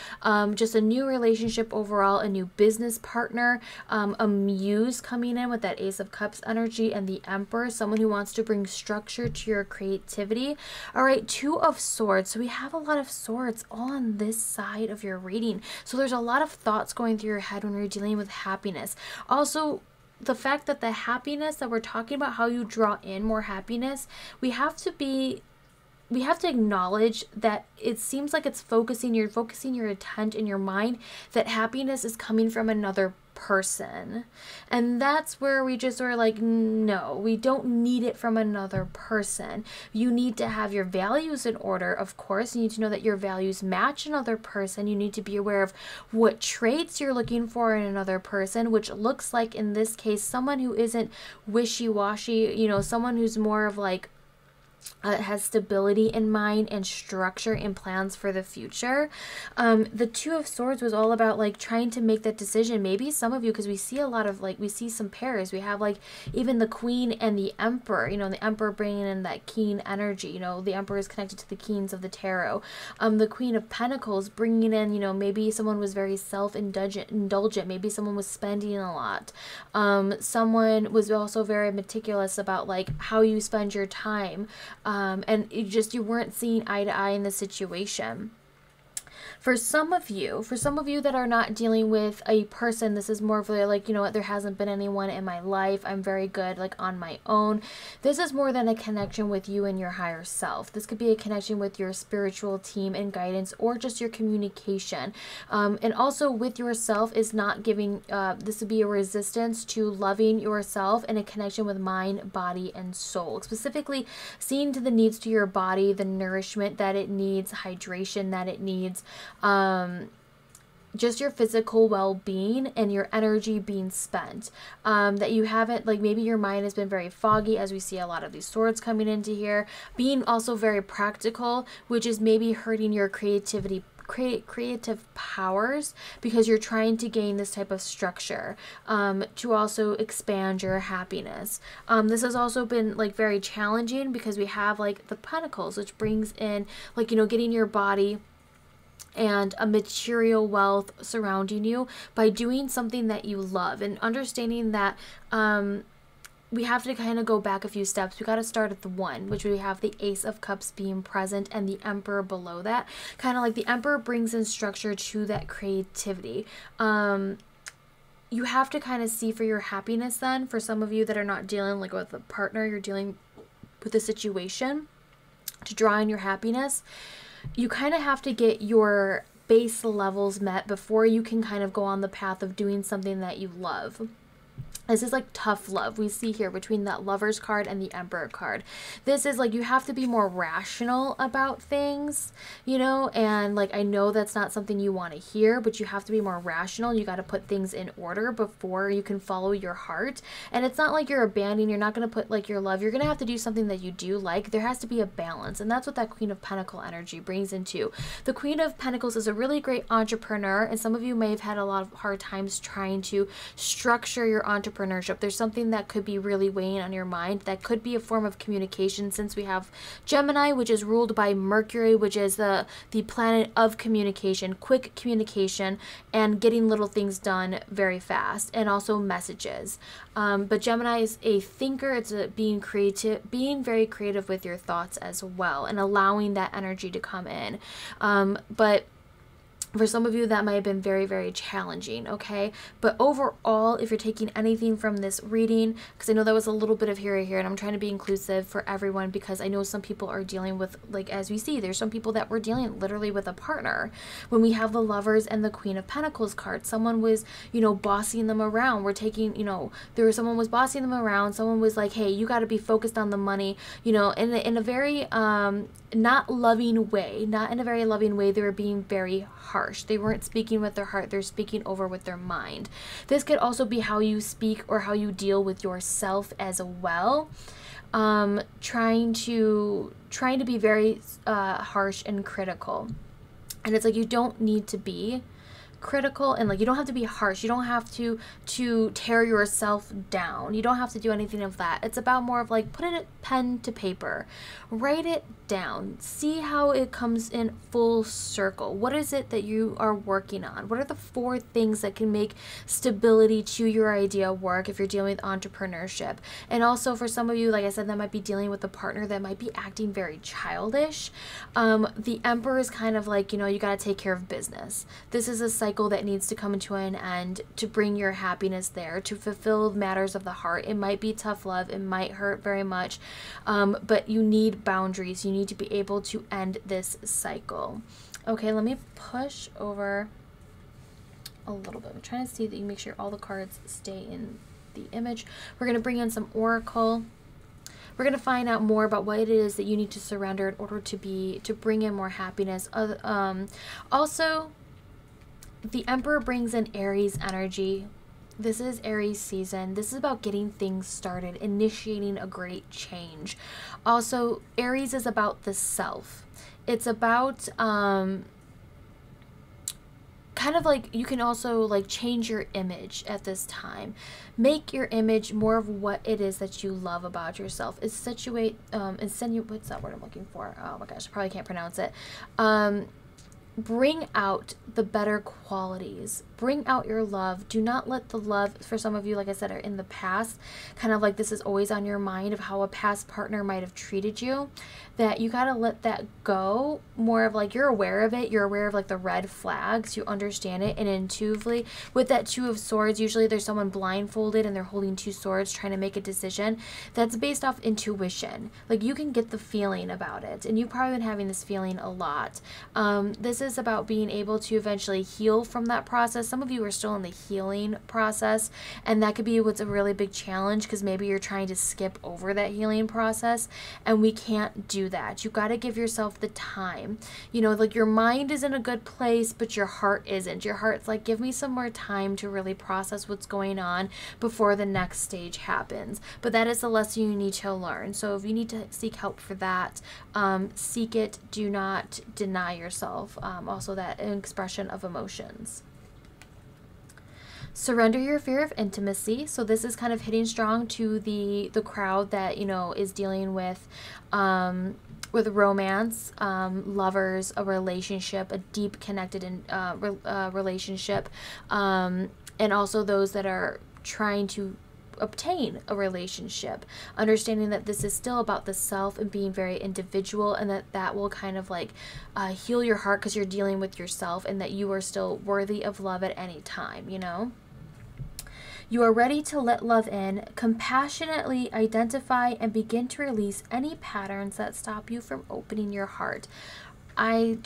just a new relationship overall, a new business partner, a muse coming in with that Ace of Cups energy and the Emperor, someone who wants to bring structure to your creativity. All right, 2 of Swords. So we have a lot of Swords all on this side of your reading. So there's a lot of thoughts going through your head when you're dealing with happiness. Also, the fact that the happiness that we're talking about, how you draw in more happiness, we have to acknowledge that it seems like it's focusing your intent in your mind that happiness is coming from another person. And that's where we just are like, no, we don't need it from another person. You need to have your values in order, of course. You need to know that your values match another person. You need to be aware of what traits you're looking for in another person, which looks like, in this case, someone who isn't wishy-washy, you know, someone who's more of like, has stability in mind and structure and plans for the future. The 2 of Swords was all about like trying to make that decision. Maybe some of you, because we see a lot of like, we see some pairs. We have like even the Queen and the Emperor, you know, the Emperor bringing in that keen energy. You know, the Emperor is connected to the Keens of the tarot. The Queen of Pentacles bringing in, you know, maybe someone was very self-indulgent. Maybe someone was spending a lot. Someone was also very meticulous about like how you spend your time. And you weren't seeing eye to eye in the situation. For some of you that are not dealing with a person, this is more of like, you know what, there hasn't been anyone in my life, I'm very good like on my own. This is more than a connection with you and your higher self. This could be a connection with your spiritual team and guidance, or just your communication. And also with yourself is not giving, this would be a resistance to loving yourself and a connection with mind, body, and soul. Specifically seeing to the needs to your body, the nourishment that it needs, hydration that it needs, just your physical well-being and your energy being spent, that you haven't, like, maybe your mind has been very foggy, as we see a lot of these swords coming into here, being also very practical, which is maybe hurting your creative powers, because you're trying to gain this type of structure to also expand your happiness. This has also been like very challenging, because we have like the Pentacles, which brings in, like, you know, getting your body and a material wealth surrounding you by doing something that you love, and understanding that we have to kind of go back a few steps. We got to start at the one, which we have the Ace of Cups being present and the Emperor below that. Kind of like the Emperor brings in structure to that creativity. You have to kind of see for your happiness then. For some of you that are not dealing like with a partner, you're dealing with a situation to draw in your happiness. You kind of have to get your base levels met before you can kind of go on the path of doing something that you love. This is like tough love we see here between that Lovers card and the Emperor card. This is like you have to be more rational about things, you know, and like I know that's not something you want to hear, but you have to be more rational. You got to put things in order before you can follow your heart. And it's not like you're abandoning, you're not going to put like your love, you're going to have to do something that you do like. There has to be a balance, and that's what that Queen of Pentacles energy brings into. The Queen of Pentacles is a really great entrepreneur, and some of you may have had a lot of hard times trying to structure your entrepreneurship. There's something that could be really weighing on your mind. That could be a form of communication, since we have Gemini, which is ruled by Mercury, which is the planet of communication, quick communication, and getting little things done very fast, and also messages. But Gemini is a thinker. It's being creative, being very creative with your thoughts as well, and allowing that energy to come in. But for some of you, that might have been very, very challenging, okay? But overall, if you're taking anything from this reading, because I know that was a little bit of here, and I'm trying to be inclusive for everyone, because I know some people are dealing with, like, as we see, there's some people that were dealing literally with a partner. When we have the Lovers and the Queen of Pentacles card, someone was, you know, bossing them around. We're taking, you know, someone was bossing them around. Someone was like, hey, you got to be focused on the money, you know, in a very not loving way, not in a very loving way. They were being very harsh. They weren't speaking with their heart. They're speaking over with their mind. This could also be how you speak or how you deal with yourself as well. Trying to be very harsh and critical. And it's like, you don't need to be critical, and like you don't have to be harsh. You don't have to tear yourself down. You don't have to do anything of that. It's about more of like, put it pen to paper, write it down, see how it comes in full circle. What is it that you are working on? What are the 4 things that can make stability to your idea work if you're dealing with entrepreneurship? And also for some of you, like I said, that might be dealing with a partner that might be acting very childish. The Emperor is kind of like, you know, you got to take care of business. This is a cycle that needs to come into an end to bring your happiness there, to fulfill matters of the heart. It might be tough love. It might hurt very much, but you need boundaries. You need to be able to end this cycle. Okay, let me push over a little bit. I'm trying to see that you make sure all the cards stay in the image. We're going to bring in some Oracle. We're going to find out more about what it is that you need to surrender in order to bring in more happiness. Also, the Emperor brings in Aries energy. This is Aries season. This is about getting things started, initiating a great change. Also, Aries is about the self. It's about kind of like, you can also like change your image at this time. Make your image more of what it is that you love about yourself. What's that word I'm looking for? Oh my gosh, I probably can't pronounce it. Bring out the better qualities. Bring out your love. Do not let the love, for some of you, like I said, are in the past, kind of like this is always on your mind of how a past partner might have treated you, that you got to let that go. More of like, you're aware of it. You're aware of like the red flags. You understand it. And intuitively, with that 2 of Swords, usually there's someone blindfolded and they're holding 2 swords trying to make a decision. That's based off intuition. Like, you can get the feeling about it. And you've probably been having this feeling a lot. This is about being able to eventually heal from that process. Some of you are still in the healing process, and that could be what's a really big challenge, because maybe you're trying to skip over that healing process, and we can't do that. You got to give yourself the time. You know, like your mind is in a good place, but your heart isn't. Your heart's like, give me some more time to really process what's going on before the next stage happens. But that is the lesson you need to learn. So if you need to seek help for that, seek it. Do not deny yourself. Also that expression of emotions. Surrender your fear of intimacy. So this is kind of hitting strong to the crowd that, you know, is dealing with romance, lovers, a relationship, a deep connected relationship, and also those that are trying to obtain a relationship, understanding that this is still about the self and being very individual, and that will kind of like heal your heart because you're dealing with yourself, and that you are still worthy of love at any time, you know. You are ready to let love in, compassionately identify and begin to release any patterns that stop you from opening your heart. I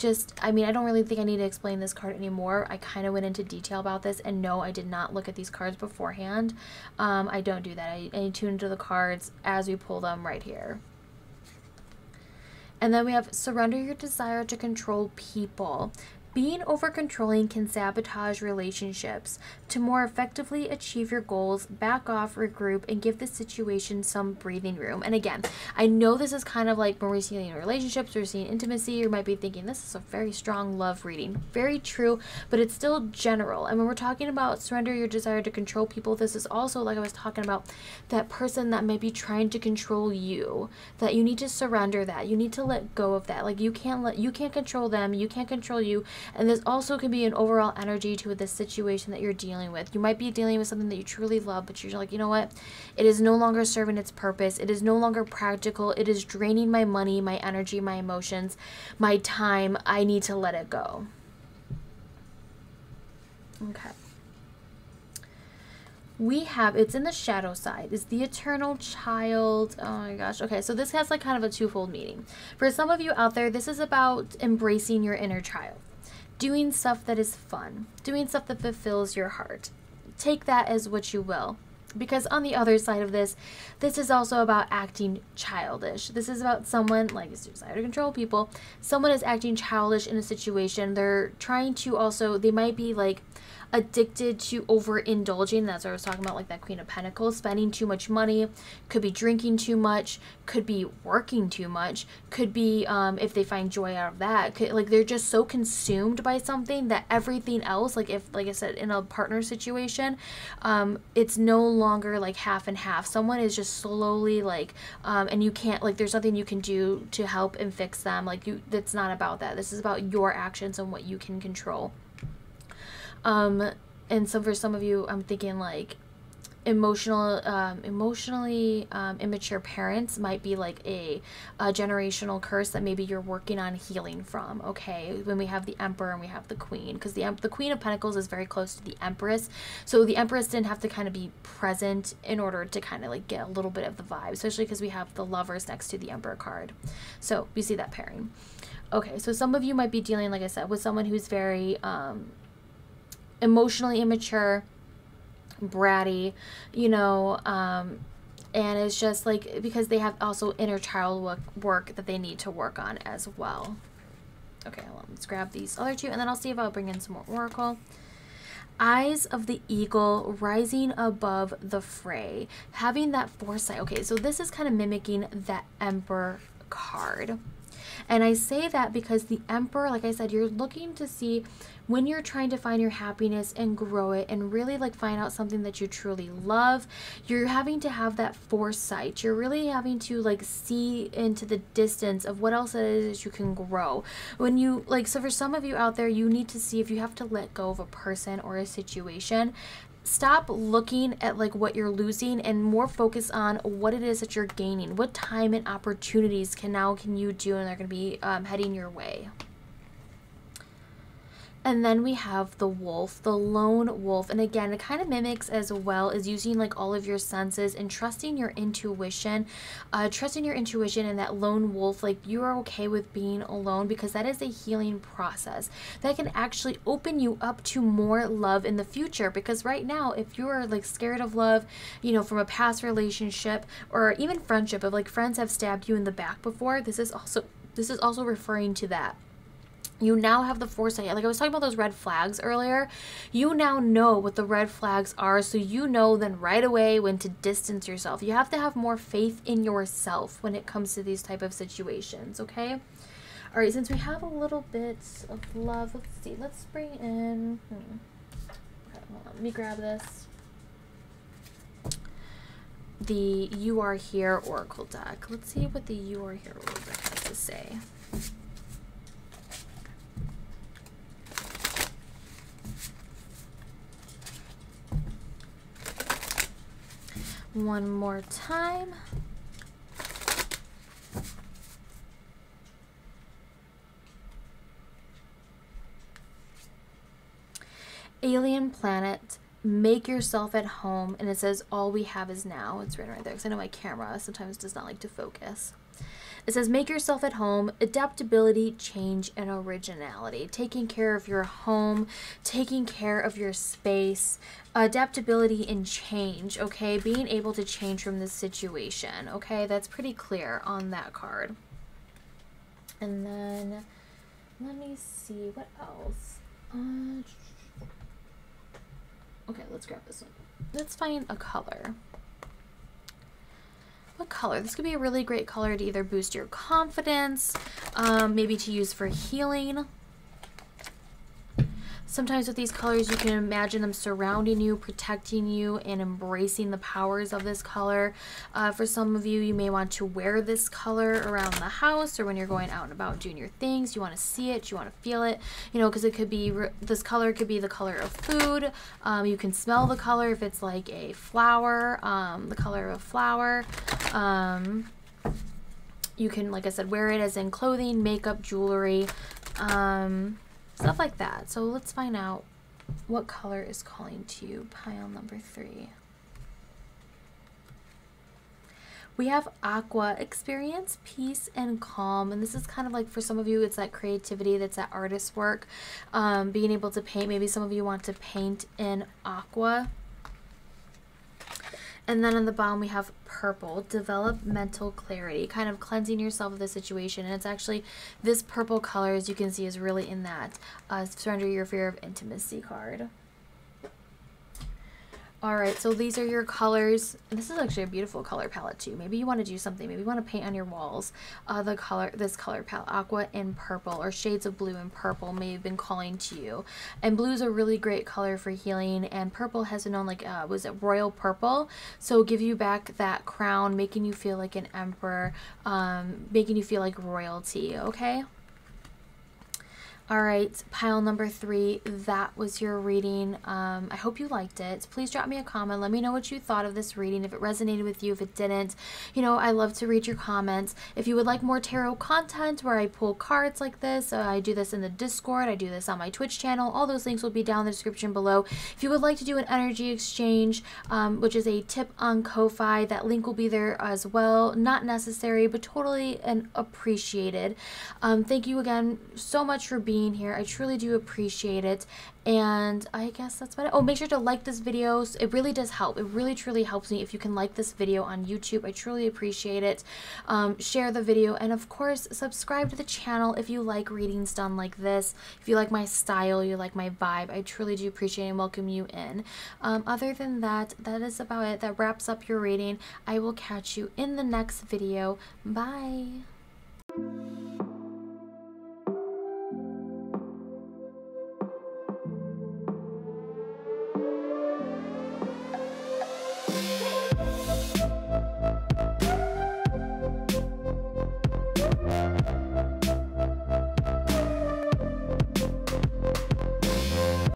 mean, I don't really think I need to explain this card anymore. I kind of went into detail about this, and no, I did not look at these cards beforehand. I don't do that. I tune into the cards as we pull them right here. And then we have surrender your desire to control people. Being over-controlling can sabotage relationships. To more effectively achieve your goals, back off, regroup, and give the situation some breathing room. And again, I know this is kind of like when we're seeing relationships, we're seeing intimacy, you might be thinking this is a very strong love reading. Very true, but it's still general. And when we're talking about surrender your desire to control people, this is also, like I was talking about, that person that might be trying to control you, that you need to surrender that. You need to let go of that. Like you can't control them, you can't control you. And this also can be an overall energy to the situation that you're dealing with. You might be dealing with something that you truly love, but you're like, you know what? It is no longer serving its purpose. It is no longer practical. It is draining my money, my energy, my emotions, my time. I need to let it go. Okay. We have, it's in the shadow side, is the eternal child. Oh my gosh. Okay, so this has like kind of a twofold meaning. For some of you out there, this is about embracing your inner child. Doing stuff that is fun, doing stuff that fulfills your heart. Take that as what you will. Because on the other side of this is also about acting childish. This is about someone, like it's desire to control people, someone is acting childish in a situation. They're trying to also, they might be like addicted to overindulging. That's what I was talking about, like that Queen of Pentacles, spending too much money, could be drinking too much, could be working too much, could be if they find joy out of that, like they're just so consumed by something that everything else, like if, like I said, in a partner situation, it's no longer like half and half. Someone is just slowly like and you can't, like there's nothing you can do to help and fix them. Like you, that's not about that. This is about your actions and what you can control. And so for some of you, I'm thinking like emotionally immature parents might be like a generational curse that maybe you're working on healing from. Okay, when we have the Emperor and we have the Queen, because the Queen of Pentacles is very close to the Empress, so the Empress didn't have to kind of be present in order to kind of like get a little bit of the vibe, especially because we have the Lovers next to the Emperor card. So you see that pairing. Okay, so some of you might be dealing, like I said, with someone who's very emotionally immature, bratty, you know, and it's just like because they have also inner child work that they need to work on as well. Okay, well, let's grab these other two, and then I'll see if I'll bring in some more oracle. Eyes of the eagle, rising above the fray, having that foresight. Okay, so this is kind of mimicking the Emperor card. And I say that because the Emperor, like I said, you're looking to see when you're trying to find your happiness and grow it and really like find out something that you truly love, you're having to have that foresight. You're really having to like see into the distance of what else it is you can grow. When you like, so for some of you out there, you need to see if you have to let go of a person or a situation. Stop looking at like what you're losing and more focus on what it is that you're gaining. What time and opportunities can you do, and they're going to be heading your way. And then we have the wolf, the lone wolf. And again, it kind of mimics as well as using like all of your senses and trusting your intuition, and that lone wolf, like you are okay with being alone because that is a healing process that can actually open you up to more love in the future. Because right now, if you are like scared of love, you know, from a past relationship or even friendship, of like friends have stabbed you in the back before, this is also referring to that. You now have the foresight. Like I was talking about those red flags earlier. You now know what the red flags are, so you know then right away when to distance yourself. You have to have more faith in yourself when it comes to these type of situations, okay? All right, since we have a little bit of love, let's see. Let's bring in... Okay, hold on. Let me grab this. The You Are Here Oracle deck. Let's see what the You Are Here Oracle deck has to say. One more time. Alien planet, make yourself at home. And it says all we have is now. It's written right there because I know my camera sometimes does not like to focus. It says make yourself at home, adaptability, change, and originality. Taking care of your home, taking care of your space, adaptability and change, okay? Being able to change from this situation, okay? That's pretty clear on that card. And then let me see what else. Okay, let's grab this one. Let's find a color. What color? This could be a really great color to either boost your confidence, maybe to use for healing. Sometimes with these colors, you can imagine them surrounding you, protecting you, and embracing the powers of this color. For some of you, you may want to wear this color around the house or when you're going out and about doing your things. You want to see it, you want to feel it, you know, because it could be, this color could be the color of food. You can smell the color if it's like a flower, the color of a flower. You can, like I said, wear it as in clothing, makeup, jewelry, stuff like that. So let's find out what color is calling to you. Pile number 3. We have aqua, experience peace and calm. And this is kind of like, for some of you, it's that creativity, that's that artist work, being able to paint. Maybe some of you want to paint in aqua. And then on the bottom, we have purple, develop mental clarity, kind of cleansing yourself of the situation. And it's actually, this purple color, as you can see, is really in that surrender your fear of intimacy card. All right, so these are your colors. This is actually a beautiful color palette too. Maybe you want to do something. Maybe you want to paint on your walls. This color palette, aqua and purple, or shades of blue and purple may have been calling to you. And blue is a really great color for healing. And purple has been known, like, was it royal purple? So give you back that crown, making you feel like an emperor, making you feel like royalty, okay? All right, pile number 3, that was your reading. I hope you liked it. Please drop me a comment. Let me know what you thought of this reading, if it resonated with you, if it didn't. You know, I love to read your comments. If you would like more tarot content where I pull cards like this, I do this in the Discord, I do this on my Twitch channel. All those links will be down in the description below. If you would like to do an energy exchange, which is a tip on Ko-Fi, that link will be there as well. Not necessary, but totally appreciated. Thank you again so much for being here. I truly do appreciate it, and I guess that's about it. Oh, make sure to like this video. It really does help. It really truly helps me if you can like this video on YouTube. I truly appreciate it. Share the video, and of course subscribe to the channel if you like readings done like this. If you like my style, you like my vibe, I truly do appreciate and welcome you in. Other than that, that is about it. That wraps up your reading. I will catch you in the next video. Bye.